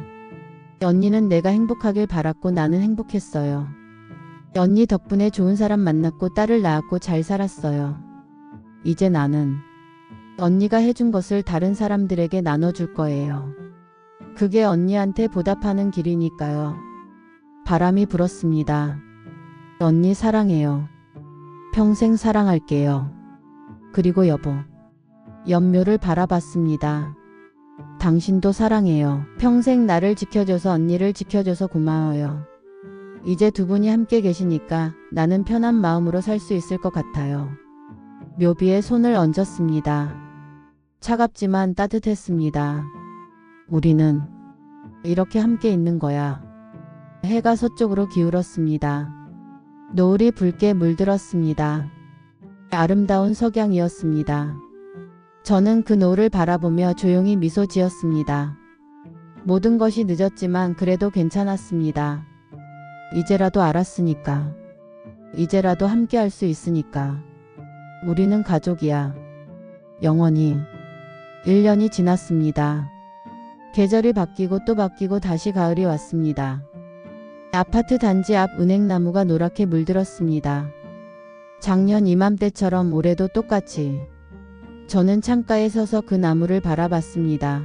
언니는 내가 행복하길 바랐고 나는 행복했어요. 언니 덕분에 좋은 사람 만났고 딸을 낳았고 잘 살았어요. 이제 나는 언니가 해준 것을 다른 사람들에게 나눠줄 거예요. 그게 언니한테 보답하는 길이니까요. 바람이 불었습니다. 언니 사랑해요. 평생 사랑할게요. 그리고 여보. 연묘를 바라봤습니다. 당신도 사랑해요. 평생 나를 지켜줘서 언니를 지켜줘서 고마워요. 이제 두 분이 함께 계시니까 나는 편한 마음으로 살 수 있을 것 같아요. 묘비에 손을 얹었습니다. 차갑지만 따뜻했습니다. 우리는 이렇게 함께 있는 거야. 해가 서쪽으로 기울었습니다. 노을이 붉게 물들었습니다. 아름다운 석양이었습니다. 저는 그 노을을 바라보며 조용히 미소 지었습니다. 모든 것이 늦었지만 그래도 괜찮았습니다. 이제라도 알았으니까. 이제라도 함께 할 수 있으니까. 우리는 가족이야. 영원히. 1년이 지났습니다. 계절이 바뀌고 또 바뀌고 다시 가을이 왔습니다. 아파트 단지 앞 은행나무가 노랗게 물들었습니다. 작년 이맘때처럼 올해도 똑같이. 저는 창가에 서서 그 나무를 바라봤습니다.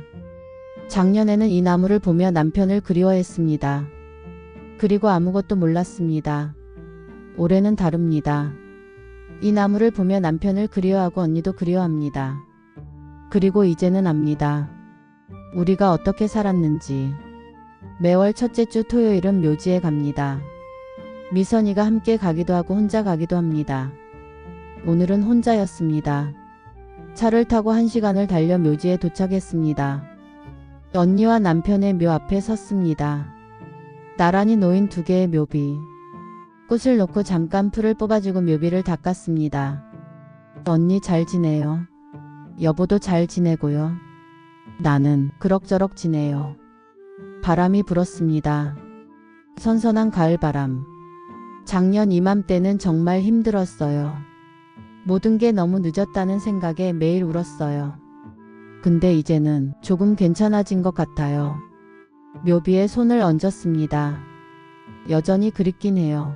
작년에는 이 나무를 보며 남편을 그리워했습니다. 그리고 아무것도 몰랐습니다. 올해는 다릅니다. 이 나무를 보며 남편을 그리워하고 언니도 그리워합니다. 그리고 이제는 압니다. 우리가 어떻게 살았는지. 매월 첫째 주 토요일은 묘지에 갑니다. 미선이가 함께 가기도 하고 혼자 가기도 합니다. 오늘은 혼자였습니다. 차를 타고 1시간을 달려 묘지에 도착했습니다. 언니와 남편의 묘 앞에 섰습니다. 나란히 놓인 2개의 묘비. 꽃을 놓고 잠깐 풀을 뽑아주고 묘비를 닦았습니다. 언니 잘 지내요. 여보도 잘 지내고요. 나는 그럭저럭 지내요. 바람이 불었습니다. 선선한 가을바람. 작년 이맘때는 정말 힘들었어요. 모든 게 너무 늦었다는 생각에 매일 울었어요. 근데 이제는 조금 괜찮아진 것 같아요. 묘비에 손을 얹었습니다. 여전히 그립긴 해요.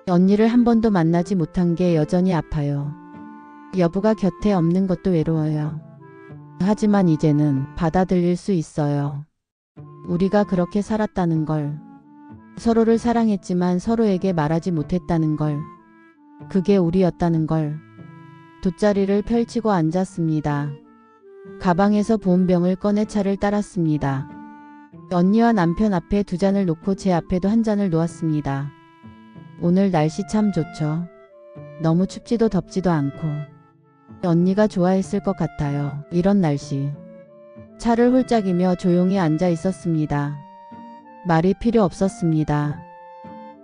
언니를 한 번도 만나지 못한 게 여전히 아파요. 여보가 곁에 없는 것도 외로워요. 하지만 이제는 받아들일 수 있어요. 우리가 그렇게 살았다는 걸. 서로를 사랑했지만 서로에게 말하지 못했다는 걸. 그게 우리였다는 걸. 돗자리를 펼치고 앉았습니다. 가방에서 보온병을 꺼내 차를 따랐습니다. 언니와 남편 앞에 2잔을 놓고 제 앞에도 1잔을 놓았습니다. 오늘 날씨 참 좋죠. 너무 춥지도 덥지도 않고. 언니가 좋아했을 것 같아요. 이런 날씨. 차를 홀짝이며 조용히 앉아 있었습니다. 말이 필요 없었습니다.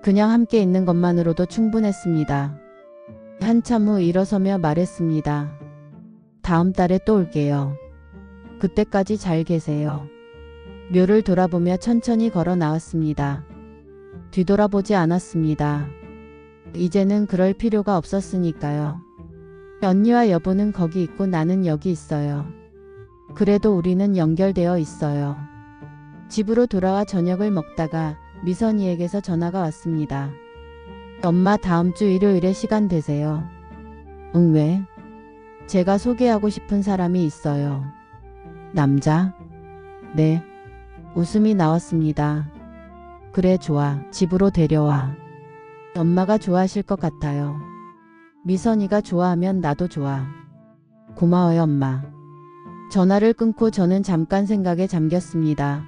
그냥 함께 있는 것만으로도 충분했습니다. 한참 후 일어서며 말했습니다. 다음 달에 또 올게요. 그때까지 잘 계세요. 묘를 돌아보며 천천히 걸어 나왔습니다. 뒤돌아보지 않았습니다. 이제는 그럴 필요가 없었으니까요. 언니와 여보는 거기 있고 나는 여기 있어요. 그래도 우리는 연결되어 있어요. 집으로 돌아와 저녁을 먹다가 미선이에게서 전화가 왔습니다. 엄마 다음 주 일요일에 시간 되세요? 응, 왜? 제가 소개하고 싶은 사람이 있어요. 남자? 네. 웃음이 나왔습니다. 그래, 좋아. 집으로 데려와. 엄마가 좋아하실 것 같아요. 미선이가 좋아하면 나도 좋아. 고마워요, 엄마. 전화를 끊고 저는 잠깐 생각에 잠겼습니다.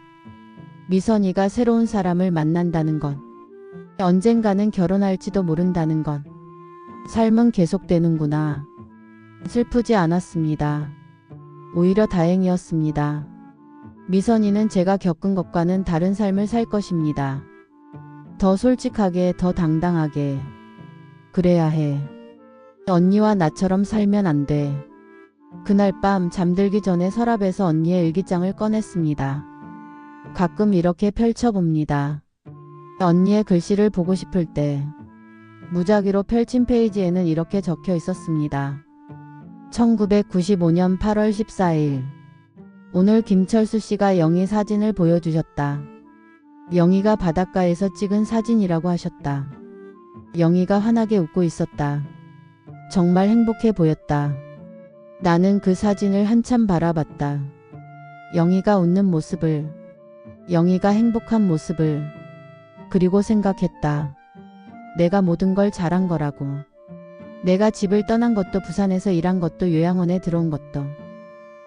미선이가 새로운 사람을 만난다는 것. 언젠가는 결혼할지도 모른다는 것. 삶은 계속되는구나. 슬프지 않았습니다. 오히려 다행이었습니다. 미선이는 제가 겪은 것과는 다른 삶을 살 것입니다. 더 솔직하게, 더 당당하게. 그래야 해. 언니와 나처럼 살면 안 돼. 그날 밤 잠들기 전에 서랍에서 언니의 일기장을 꺼냈습니다. 가끔 이렇게 펼쳐봅니다. 언니의 글씨를 보고 싶을 때. 무작위로 펼친 페이지에는 이렇게 적혀 있었습니다. 1995년 8월 14일. 오늘 김철수 씨가 영희 사진을 보여주셨다. 영희가 바닷가에서 찍은 사진이라고 하셨다. 영희가 환하게 웃고 있었다. 정말 행복해 보였다. 나는 그 사진을 한참 바라봤다. 영희가 웃는 모습을, 영희가 행복한 모습을. 그리고 생각했다. 내가 모든 걸 잘한 거라고. 내가 집을 떠난 것도 부산에서 일한 것도 요양원에 들어온 것도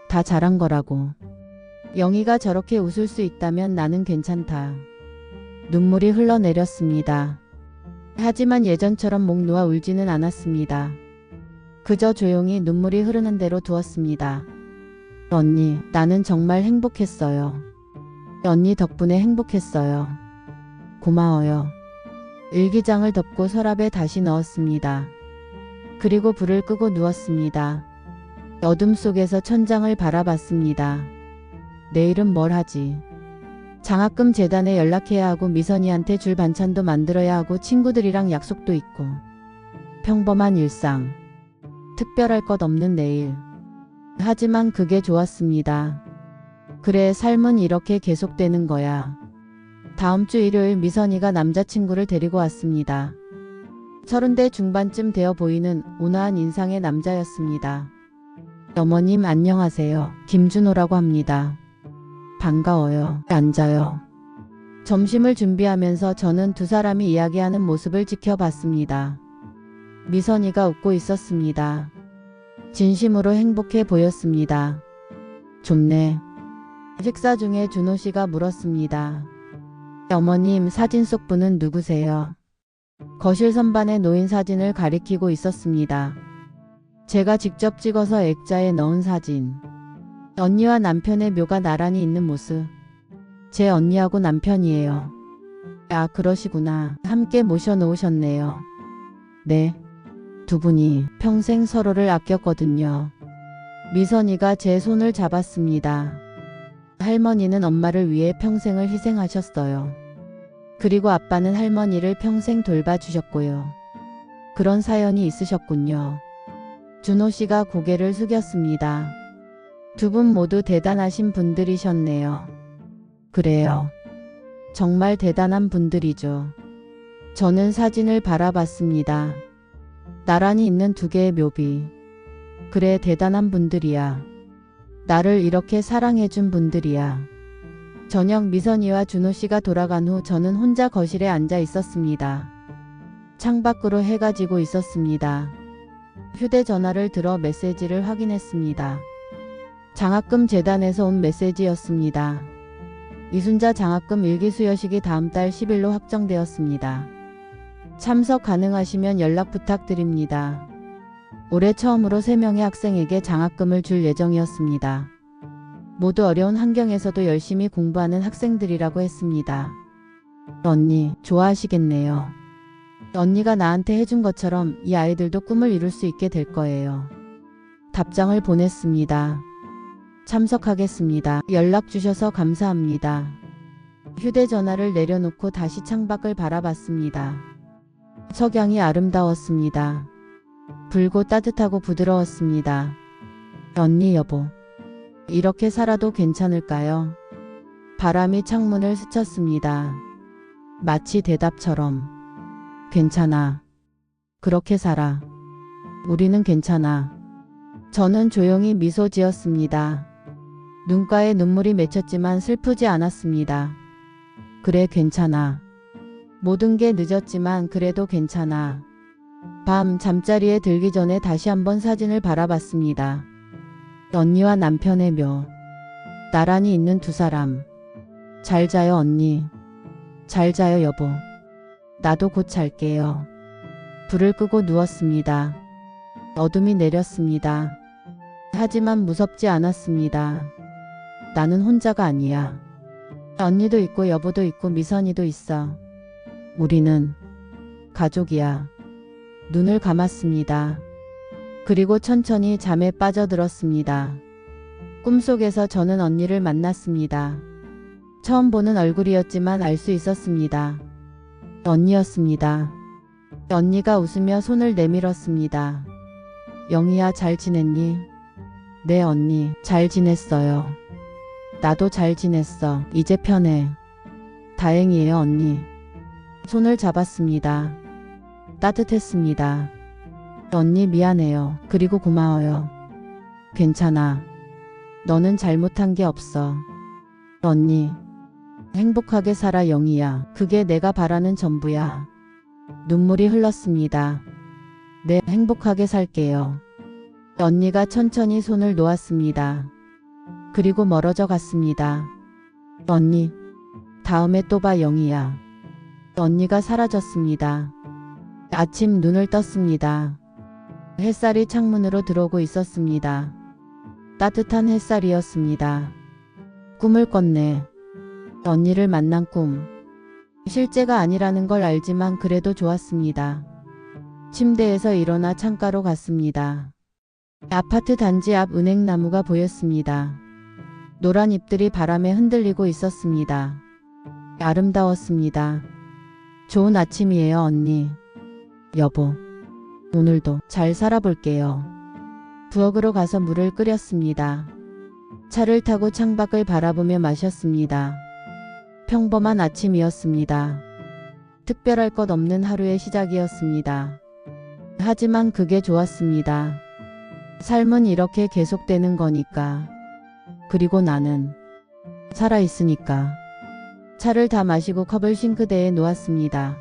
다 잘한 거라고. 영희가 저렇게 웃을 수 있다면 나는 괜찮다. 눈물이 흘러내렸습니다. 하지만 예전처럼 목 놓아 울지는 않았습니다. 그저 조용히 눈물이 흐르는 대로 두었습니다. 언니, 나는 정말 행복했어요. 언니 덕분에 행복했어요. 고마워요. 일기장을 덮고 서랍에 다시 넣었습니다. 그리고 불을 끄고 누웠습니다. 어둠 속에서 천장을 바라봤습니다. 내일은 뭘 하지? 장학금 재단에 연락해야 하고 미선이한테 줄 반찬도 만들어야 하고 친구들이랑 약속도 있고. 평범한 일상. 특별할 것 없는 내일. 하지만 그게 좋았습니다. 그래, 삶은 이렇게 계속되는 거야. 다음 주 일요일 미선이가 남자친구를 데리고 왔습니다. 30대 중반쯤 되어 보이는 온화한 인상의 남자였습니다. 어머님 안녕하세요. 김준호라고 합니다. 반가워요. 앉아요. 점심을 준비하면서 저는 두 사람이 이야기하는 모습을 지켜봤습니다. 미선이가 웃고 있었습니다. 진심으로 행복해 보였습니다. 좋네. 식사 중에 준호 씨가 물었습니다. 어머님, 사진 속 분은 누구세요? 거실 선반에 놓인 사진을 가리키고 있었습니다. 제가 직접 찍어서 액자에 넣은 사진. 언니와 남편의 묘가 나란히 있는 모습. 제 언니하고 남편이에요. 아, 그러시구나. 함께 모셔놓으셨네요. 네. 두 분이 평생 서로를 아꼈거든요. 미선이가 제 손을 잡았습니다. 할머니는 엄마를 위해 평생을 희생하셨어요. 그리고 아빠는 할머니를 평생 돌봐주셨고요. 그런 사연이 있으셨군요. 준호 씨가 고개를 숙였습니다. 두 분 모두 대단하신 분들이셨네요. 그래요. 정말 대단한 분들이죠. 저는 사진을 바라봤습니다. 나란히 있는 두 개의 묘비. 그래, 대단한 분들이야. 나를 이렇게 사랑해준 분들이야. 저녁 미선이와 준호 씨가 돌아간 후 저는 혼자 거실에 앉아 있었습니다. 창밖으로 해가 지고 있었습니다. 휴대전화를 들어 메시지를 확인했습니다. 장학금 재단에서 온 메시지였습니다. 이순자 장학금 일기 수여식이 다음 달 10일로 확정되었습니다. 참석 가능하시면 연락 부탁드립니다. 올해 처음으로 3명의 학생에게 장학금을 줄 예정이었습니다. 모두 어려운 환경에서도 열심히 공부하는 학생들이라고 했습니다. 언니, 좋아하시겠네요. 언니가 나한테 해준 것처럼 이 아이들도 꿈을 이룰 수 있게 될 거예요. 답장을 보냈습니다. 참석하겠습니다. 연락 주셔서 감사합니다. 휴대전화를 내려놓고 다시 창밖을 바라봤습니다. 석양이 아름다웠습니다. 붉고 따뜻하고 부드러웠습니다. 언니 여보, 이렇게 살아도 괜찮을까요? 바람이 창문을 스쳤습니다. 마치 대답처럼. 괜찮아. 그렇게 살아. 우리는 괜찮아. 저는 조용히 미소 지었습니다. 눈가에 눈물이 맺혔지만 슬프지 않았습니다. 그래, 괜찮아. 모든 게 늦었지만 그래도 괜찮아. 밤 잠자리에 들기 전에 다시 한번 사진을 바라봤습니다. 언니와 남편의 묘. 나란히 있는 두 사람. 잘 자요 언니. 잘 자요 여보. 나도 곧 잘게요. 불을 끄고 누웠습니다. 어둠이 내렸습니다. 하지만 무섭지 않았습니다. 나는 혼자가 아니야. 언니도 있고 여보도 있고 미선이도 있어. 우리는 가족이야. 눈을 감았습니다. 그리고 천천히 잠에 빠져들었습니다. 꿈속에서 저는 언니를 만났습니다. 처음 보는 얼굴이었지만 알 수 있었습니다. 언니였습니다. 언니가 웃으며 손을 내밀었습니다. 영희야, 잘 지냈니? 네 언니, 잘 지냈어요. 나도 잘 지냈어. 이제 편해. 다행이에요 언니. 손을 잡았습니다. 따뜻했습니다. 언니 미안해요. 그리고 고마워요. 괜찮아. 너는 잘못한 게 없어. 언니, 행복하게 살아 영희야. 그게 내가 바라는 전부야. 눈물이 흘렀습니다. 네, 행복하게 살게요. 언니가 천천히 손을 놓았습니다. 그리고 멀어져 갔습니다. 언니, 다음에 또 봐 영희야. 언니가 사라졌습니다. 아침 눈을 떴습니다. 햇살이 창문으로 들어오고 있었습니다. 따뜻한 햇살이었습니다. 꿈을 꿨네. 언니를 만난 꿈. 실제가 아니라는 걸 알지만 그래도 좋았습니다. 침대에서 일어나 창가로 갔습니다. 아파트 단지 앞 은행나무가 보였습니다. 노란 잎들이 바람에 흔들리고 있었습니다. 아름다웠습니다. 좋은 아침이에요 언니. 여보, 오늘도 잘 살아볼게요. 부엌으로 가서 물을 끓였습니다. 차를 타고 창밖을 바라보며 마셨습니다. 평범한 아침이었습니다. 특별할 것 없는 하루의 시작이었습니다. 하지만 그게 좋았습니다. 삶은 이렇게 계속되는 거니까. 그리고 나는 살아있으니까. 차를 다 마시고 컵을 싱크대에 놓았습니다.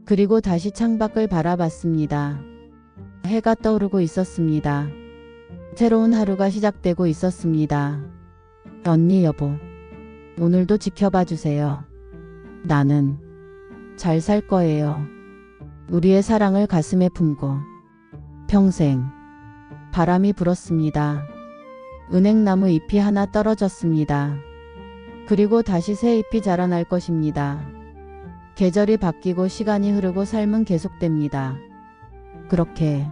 그리고 다시 창밖을 바라봤습니다. 해가 떠오르고 있었습니다. 새로운 하루가 시작되고 있었습니다. 언니 여보, 오늘도 지켜봐 주세요. 나는 잘 살 거예요. 우리의 사랑을 가슴에 품고 평생. 바람이 불었습니다. 은행나무 잎이 하나 떨어졌습니다. 그리고 다시 새 잎이 자라날 것입니다. 계절이 바뀌고 시간이 흐르고 삶은 계속됩니다. 그렇게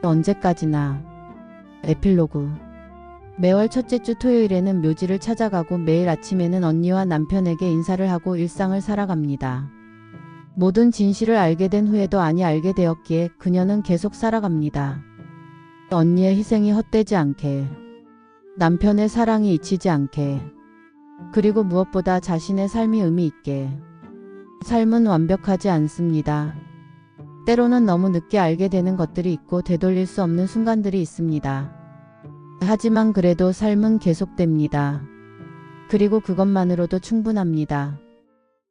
언제까지나. 에필로그. 매월 첫째 주 토요일에는 묘지를 찾아가고 매일 아침에는 언니와 남편에게 인사를 하고 일상을 살아갑니다. 모든 진실을 알게 된 후에도 아니 알게 되었기에 그녀는 계속 살아갑니다. 언니의 희생이 헛되지 않게. 남편의 사랑이 잊히지 않게. 그리고 무엇보다 자신의 삶이 의미 있게. 삶은 완벽하지 않습니다. 때로는 너무 늦게 알게 되는 것들이 있고 되돌릴 수 없는 순간들이 있습니다. 하지만 그래도 삶은 계속됩니다. 그리고 그것만으로도 충분합니다.